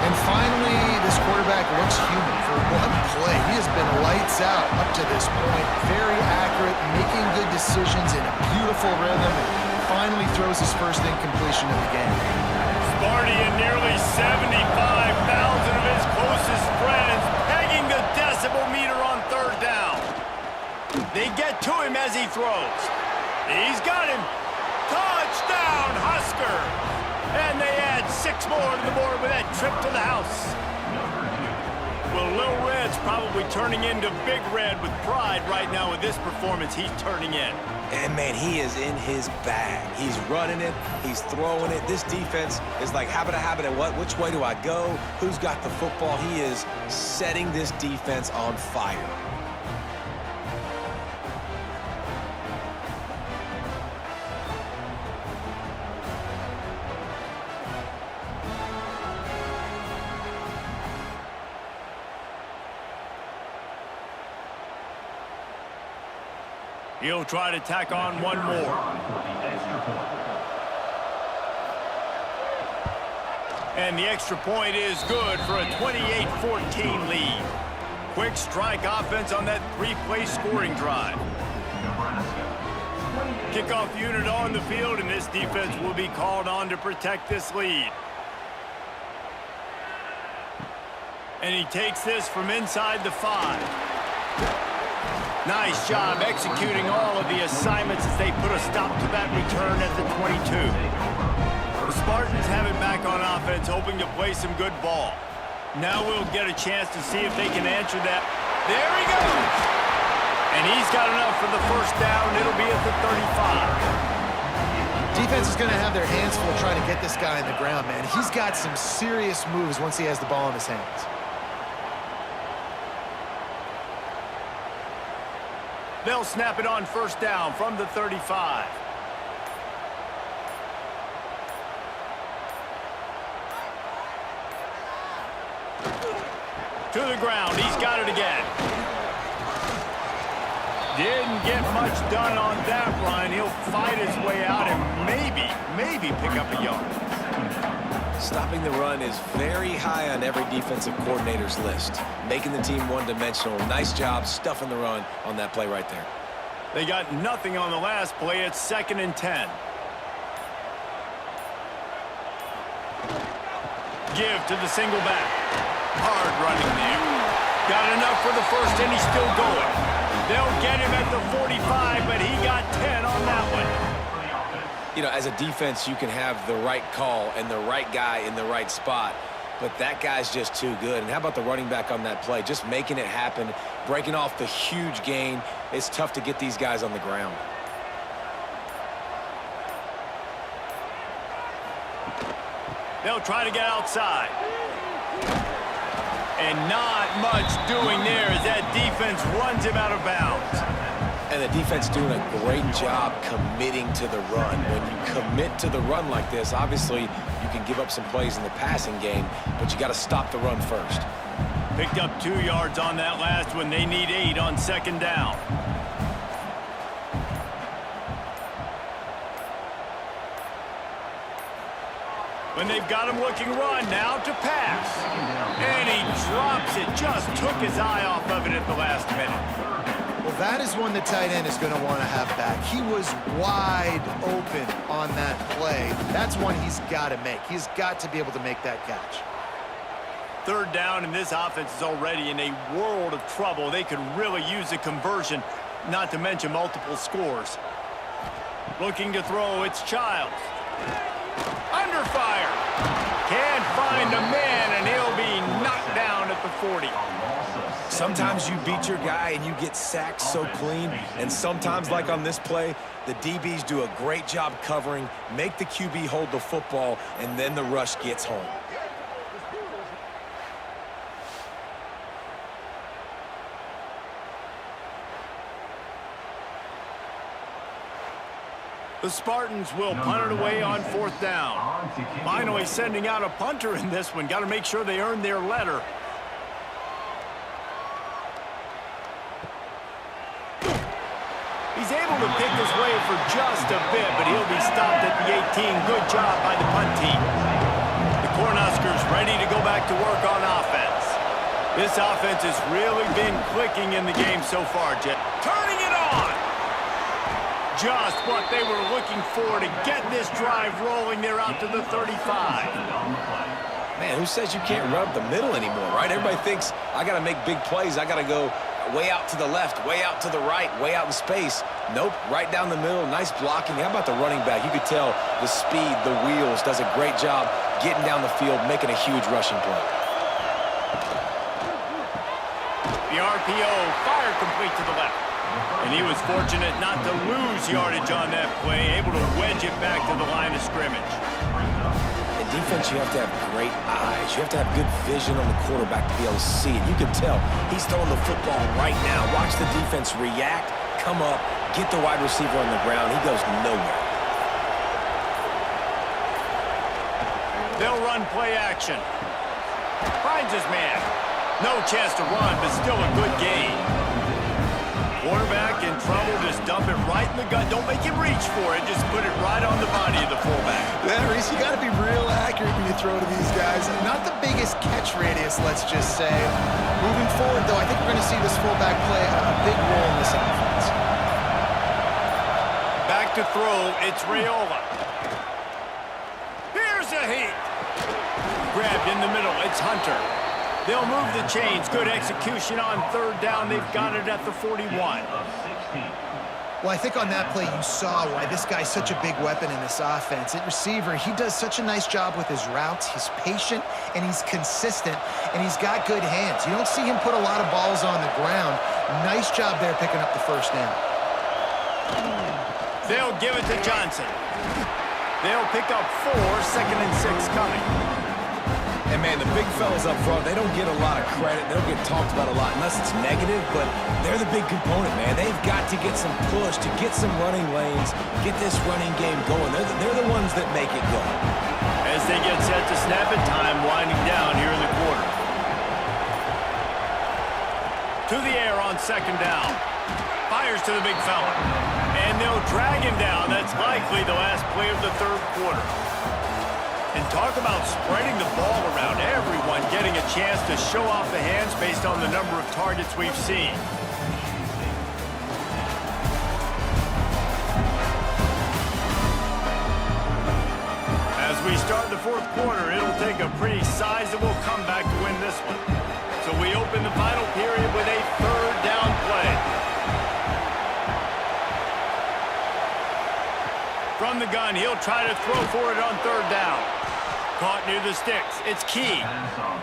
And finally, this quarterback looks human for one play. He has been lights out up to this point. Very accurate, making good decisions in a beautiful rhythm, and finally throws his first incompletion of the game. Sparty and nearly 75,000 of his closest friends pegging the decibel meter on third down. They get to him as he throws. He's got him. Touchdown, Husker! And they add 6 more to the board with that trip to the house. Well, Lil Red's probably turning into Big Red with pride right now with this performance he's turning in. And, man, he is in his bag. He's running it. He's throwing it. This defense is like, habit, and what? Which way do I go? Who's got the football? He is setting this defense on fire. He'll try to tack on one more. And the extra point is good for a 28-14 lead. Quick strike offense on that 3-play scoring drive. Kickoff unit on the field, and this defense will be called on to protect this lead. And he takes this from inside the 5. Nice job executing all of the assignments as they put a stop to that return at the 22. The Spartans have it back on offense, hoping to play some good ball. Now we'll get a chance to see if they can answer that. There he goes! And he's got enough for the first down. It'll be at the 35. Defense is going to have their hands full trying to get this guy in the ground, man. He's got some serious moves once he has the ball in his hands. They'll snap it on first down from the 35. To the ground. He's got it again. Didn't get much done on that run. He'll fight his way out and maybe pick up a yard. Stopping the run is very high on every defensive coordinator's list. Making the team one-dimensional. Nice job stuffing the run on that play right there. They got nothing on the last play. It's 2nd and 10. Give to the single back. Hard running there. Got enough for the first, and he's still going. They'll get him at the 45, but he got 10 on that one. You know, as a defense, you can have the right call and the right guy in the right spot, but that guy's just too good. And how about the running back on that play? Just making it happen, breaking off the huge gain. It's tough to get these guys on the ground. They'll try to get outside. And not much doing there as that defense runs him out of bounds. And the defense doing a great job committing to the run. When you commit to the run like this, obviously you can give up some plays in the passing game, but you got to stop the run first. Picked up 2 yards on that last one. They need 8 on 2nd down. When they've got him looking run, now to pass. And he drops it. Just took his eye off of it at the last minute. Well, that is one the tight end is going to want to have back. He was wide open on that play. That's one he's got to make. He's got to be able to make that catch. 3rd down, and this offense is already in a world of trouble. They could really use a conversion, not to mention multiple scores. Looking to throw, it's Childs. Under fire. Can't find a man, and he'll be knocked down at the 40. Sometimes you beat your guy and you get sacked so clean, and sometimes, like on this play, the DBs do a great job covering, make the QB hold the football, and then the rush gets home. The Spartans will punt it away on 4th down. Finally sending out a punter in this one. Got to make sure they earn their letter. He's able to pick his way for just a bit, but he'll be stopped at the 18. Good job by the punt team. The Cornhuskers ready to go back to work on offense. This offense has really been clicking in the game so far, Jeff. Turning it on! Just what they were looking for to get this drive rolling. They're out to the 35. Man, who says you can't run up the middle anymore, right? Everybody thinks, I got to make big plays. I got to go way out to the left, way out to the right, way out in space. Nope, right down the middle, nice blocking. How about the running back? You could tell the speed, the wheels, does a great job getting down the field, making a huge rushing play. The RPO, fire complete to the left. And he was fortunate not to lose yardage on that play, able to wedge it back to the line of scrimmage. In defense, you have to have great eyes. You have to have good vision on the quarterback to be able to see it. You can tell he's throwing the football right now. Watch the defense react, come up, get the wide receiver on the ground. He goes nowhere. They'll run play action. Finds his man. No chance to run, but still a good gain. Quarterback in trouble, just dump it right in the gut. Don't make him reach for it. Just put it right on the body of the fullback. Yeah, Reese, you got to be real accurate when you throw to these guys. Not the biggest catch radius, let's just say. Moving forward, though, I think we're going to see this fullback play a big role in this offense. Back to throw, it's Raiola. Here's a heat. Grabbed in the middle, it's Hunter. They'll move the chains. Good execution on 3rd down. They've got it at the 41. Well, I think on that play you saw why this guy's such a big weapon in this offense. At receiver, he does such a nice job with his routes. He's patient, and he's consistent, and he's got good hands. You don't see him put a lot of balls on the ground. Nice job there picking up the 1st down. They'll give it to Johnson. They'll pick up 4, 2nd and 6 coming. And, man, the big fellas up front, they don't get a lot of credit. They don't get talked about a lot unless it's negative, but they're the big component, man. They've got to get some push, to get some running lanes, get this running game going. They're the ones that make it go. As they get set to snap it, time winding down here in the quarter. To the air on 2nd down. Fires to the big fella. And they'll drag him down. That's likely the last play of the third quarter. And talk about spreading the ball around. Everyone getting a chance to show off the hands based on the number of targets we've seen. As we start the fourth quarter, it'll take a pretty sizable comeback to win this one. So we open the final period with a third down play. From the gun, he'll try to throw for it on third down. Caught near the sticks. It's key.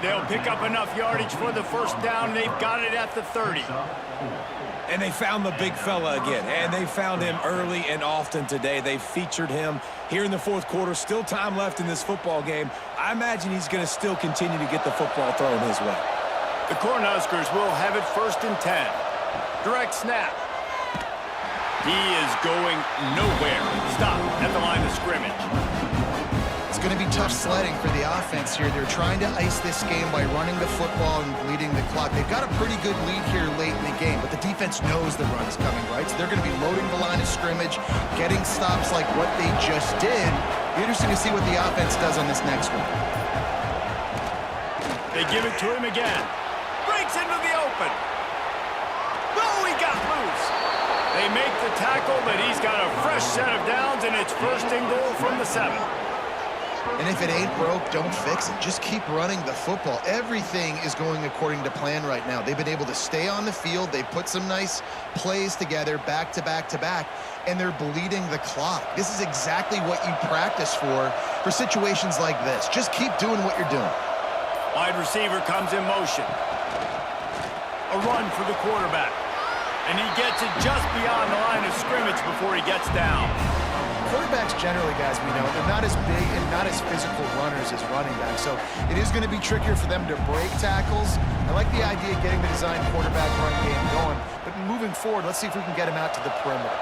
They'll pick up enough yardage for the first down. They've got it at the 30. And they found the big fella again, and they found him early and often today. They featured him here in the fourth quarter. Still time left in this football game. I imagine he's going to still continue to get the football thrown his way. The Cornhuskers will have it 1st and 10. Direct snap. He is going nowhere. Stop at the line of scrimmage. It's going to be tough sledding for the offense here. They're trying to ice this game by running the football and bleeding the clock. They've got a pretty good lead here late in the game, but the defense knows the run is coming, right? So they're going to be loading the line of scrimmage, getting stops like what they just did. Be interesting to see what the offense does on this next one. They give it to him again. Breaks into the open. Oh, he got loose. They make the tackle, but he's got a fresh set of downs, and it's 1st and goal from the 7. And if it ain't broke, don't fix it. Just keep running the football. Everything is going according to plan right now. They've been able to stay on the field. They've put some nice plays together back to back to back, and they're bleeding the clock. This is exactly what you practice for situations like this. Just keep doing what you're doing. Wide receiver comes in motion. A run for the quarterback. And he gets it just beyond the line of scrimmage before he gets down. Quarterbacks generally, guys, we know, they're not as big and not as physical runners as running backs, so it is going to be trickier for them to break tackles. I like the idea of getting the design quarterback run game going, but moving forward, let's see if we can get him out to the perimeter.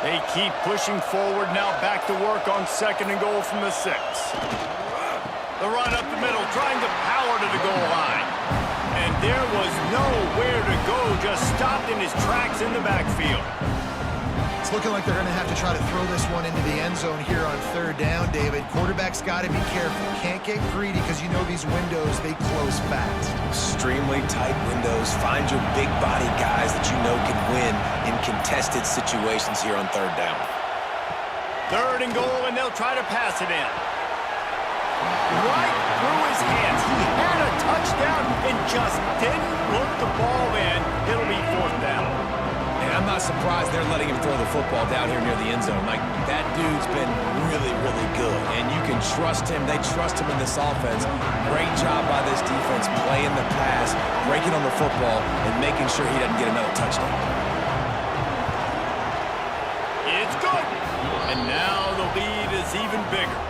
They keep pushing forward, now back to work on 2nd and goal from the 6. The run up the middle, trying to power to the goal line. And there was nowhere to go, just stopped in his tracks in the backfield. It's looking like they're going to have to try to throw this one into the end zone here on 3rd down, David. Quarterback's got to be careful. Can't get greedy because you know these windows, they close fast. Extremely tight windows. Find your big body guys that you know can win in contested situations here on 3rd down. 3rd and goal, and they'll try to pass it in. Right through his hands. He had a touchdown and just didn't look the ball in. It'll be 4th down. And I'm not surprised they're letting him throw the football down here near the end zone. Like, that dude's been really, really good. And you can trust him. They trust him in this offense. Great job by this defense playing the pass, breaking on the football, and making sure he doesn't get another touchdown. It's good. And now the lead is even bigger.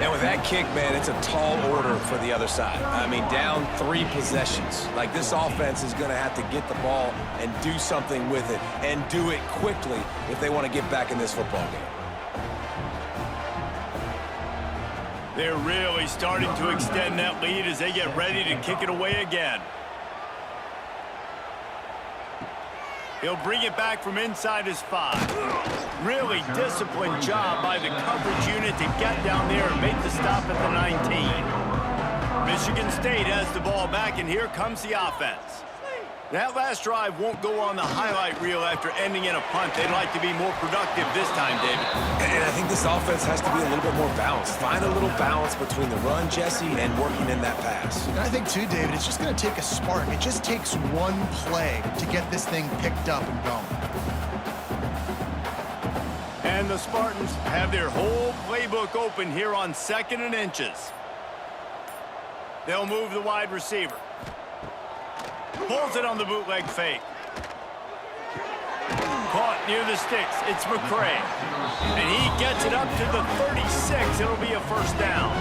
And with that kick, man, it's a tall order for the other side. I mean, down 3 possessions. Like, this offense is going to have to get the ball and do something with it, and do it quickly if they want to get back in this football game. They're really starting to extend that lead as they get ready to kick it away again. He'll bring it back from inside his 5. Really disciplined job by the coverage unit to get down there and make the stop at the 19. Michigan State has the ball back, and here comes the offense. That last drive won't go on the highlight reel after ending in a punt. They'd like to be more productive this time, David. And I think this offense has to be a little bit more balanced. Find a little balance between the run, Jesse, and working in that pass. And I think, too, David, it's just going to take a spark. It just takes one play to get this thing picked up and going. And the Spartans have their whole playbook open here on 2nd and inches. They'll move the wide receiver. Pulls it on the bootleg fake. Caught near the sticks. It's McCray. And he gets it up to the 36. It'll be a 1st down.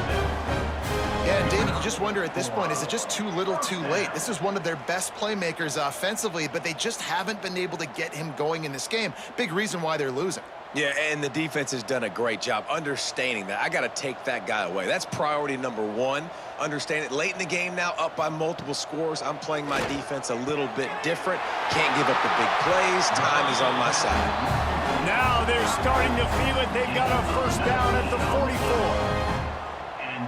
Yeah, and David, you just wonder at this point, is it just too little too late? This is one of their best playmakers offensively, but they just haven't been able to get him going in this game. Big reason why they're losing. Yeah, and the defense has done a great job understanding that. I got to take that guy away. That's priority number one. Understand it. Late in the game now, up by multiple scores. I'm playing my defense a little bit different. Can't give up the big plays. Time is on my side. Now they're starting to feel it. They've got a first down at the 44.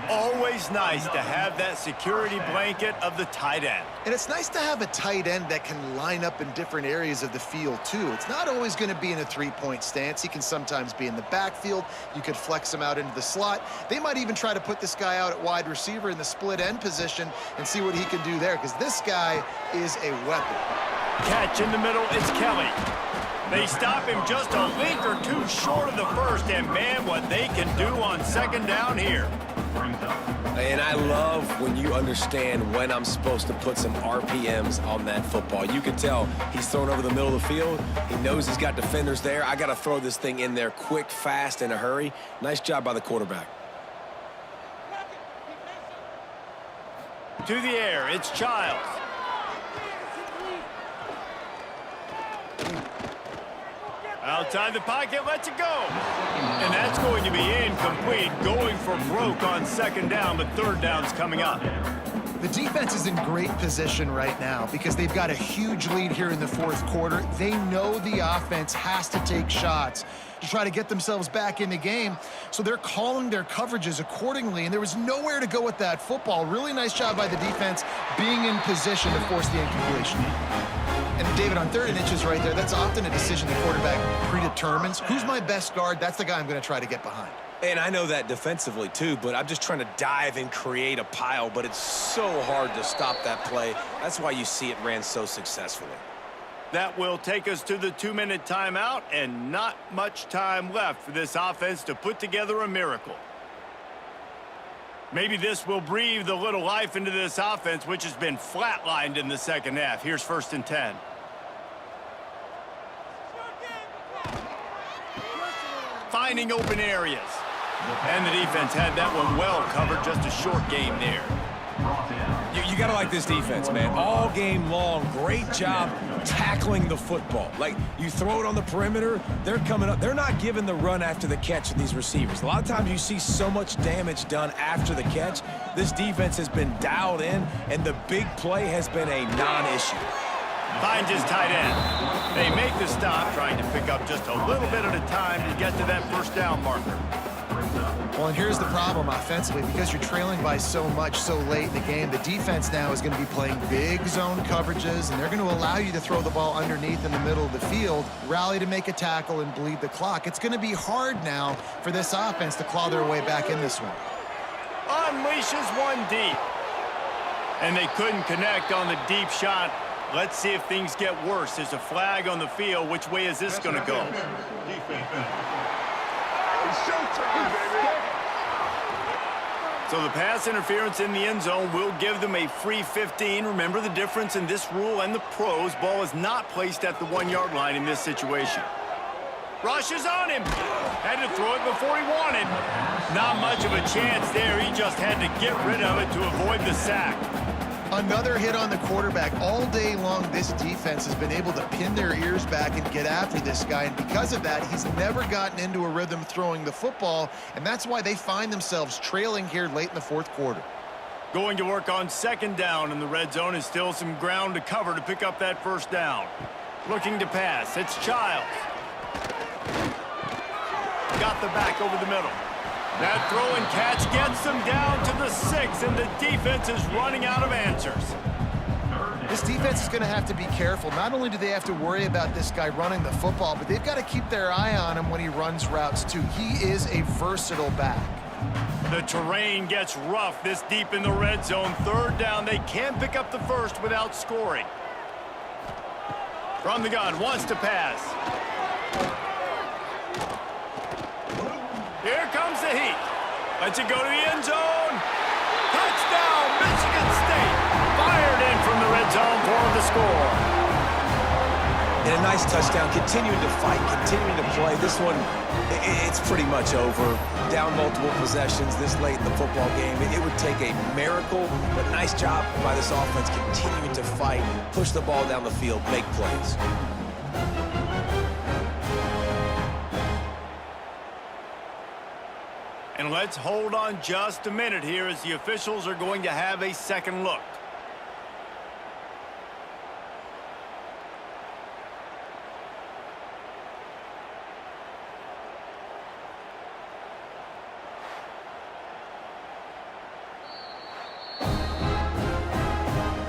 Always nice to have that security blanket of the tight end. And it's nice to have a tight end that can line up in different areas of the field, too. It's not always going to be in a three-point stance. He can sometimes be in the backfield. You could flex him out into the slot. They might even try to put this guy out at wide receiver in the split end position and see what he can do there, because this guy is a weapon. Catch in the middle, it's Kelly. They stop him just a link or two short of the first, and man, what they can do on second down here. And I love when you understand when I'm supposed to put some RPMs on that football. You can tell he's thrown over the middle of the field. He knows he's got defenders there. I got to throw this thing in there quick, fast, in a hurry. Nice job by the quarterback. To the air, it's Childs. Outside the pocket, lets it go. And that's going to be incomplete, going for broke on second down, but third down's coming up. The defense is in great position right now because they've got a huge lead here in the fourth quarter. They know the offense has to take shots to try to get themselves back in the game, so they're calling their coverages accordingly, and there was nowhere to go with that football. Really nice job by the defense being in position to force the incompletion. And David, on 3rd and inches right there, that's often a decision the quarterback predetermines. Who's my best guard? That's the guy I'm going to try to get behind. And I know that defensively, too, but I'm just trying to dive and create a pile, but it's so hard to stop that play. That's why you see it ran so successfully. That will take us to the 2-minute timeout, and not much time left for this offense to put together a miracle. Maybe this will breathe a little life into this offense, which has been flatlined in the second half. Here's 1st and 10. Finding open areas. And the defense had that one well covered. Just a short game there. You got to like this defense, man. All game long, great job tackling the football. Like, you throw it on the perimeter, they're coming up. They're not giving the run after the catch of these receivers. A lot of times you see so much damage done after the catch. This defense has been dialed in, and the big play has been a non-issue. Finds his tight end. They make the stop, trying to pick up just a little bit at a time to get to that first down marker. Well, and here's the problem offensively. Because you're trailing by so much so late in the game, the defense now is going to be playing big zone coverages, and they're going to allow you to throw the ball underneath in the middle of the field, rally to make a tackle, and bleed the clock. It's going to be hard now for this offense to claw their way back in this one. Unleashes one deep. And they couldn't connect on the deep shot. Let's see if things get worse. There's a flag on the field. Which way is this going to go? So the pass interference in the end zone will give them a free 15. Remember the difference in this rule and the pros. Ball is not placed at the 1-yard line in this situation. Rushes on him. Had to throw it before he wanted. Not much of a chance there. He just had to get rid of it to avoid the sack. Another hit on the quarterback. All day long, this defense has been able to pin their ears back and get after this guy, and because of that, he's never gotten into a rhythm throwing the football, and that's why they find themselves trailing here late in the fourth quarter. Going to work on second down, and the red zone is still some ground to cover to pick up that first down. Looking to pass. It's Childs. Got the back over the middle. That throw and catch gets them down to the 6, and the defense is running out of answers. This defense is going to have to be careful. Not only do they have to worry about this guy running the football, but they've got to keep their eye on him when he runs routes, too. He is a versatile back. The terrain gets rough this deep in the red zone. Third down, they can't pick up the first without scoring. From the gun, wants to pass. Here comes the heat. Lets it go to the end zone. Touchdown, Michigan State. Fired in from the red zone for the score. And a nice touchdown. Continuing to fight, continuing to play. This one, it's pretty much over. Down multiple possessions this late in the football game. It would take a miracle, but nice job by this offense continuing to fight, push the ball down the field, make plays. And let's hold on just a minute here as the officials are going to have a second look.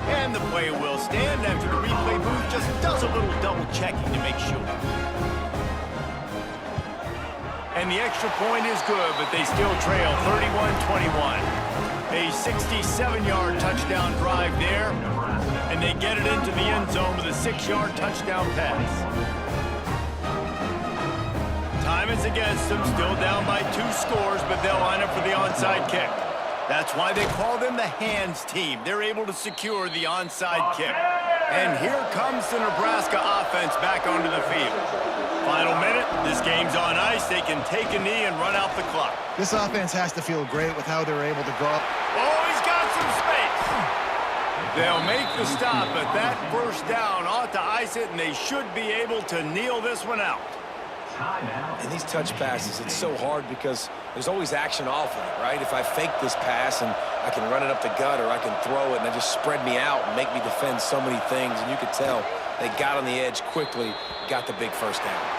And the play will stand after the replay booth just does a little double checking to make sure. And the extra point is good, but they still trail 31-21. A 67-yard touchdown drive there, and they get it into the end zone with a 6-yard touchdown pass. Time is against them, still down by 2 scores, but they'll line up for the onside kick. That's why they call them the hands team. They're able to secure the onside kick. And here comes the Nebraska offense back onto the field. Final minute, this game's on ice. They can take a knee and run out the clock. This offense has to feel great with how they're able to go up. Oh, he's got some space. They'll make the stop, but that first down ought to ice it, and they should be able to kneel this one out. And these touch passes, it's so hard because there's always action off of it, right? If I fake this pass and I can run it up the gut or I can throw it and they just spread me out and make me defend so many things, and you could tell they got on the edge quickly, got the big first down.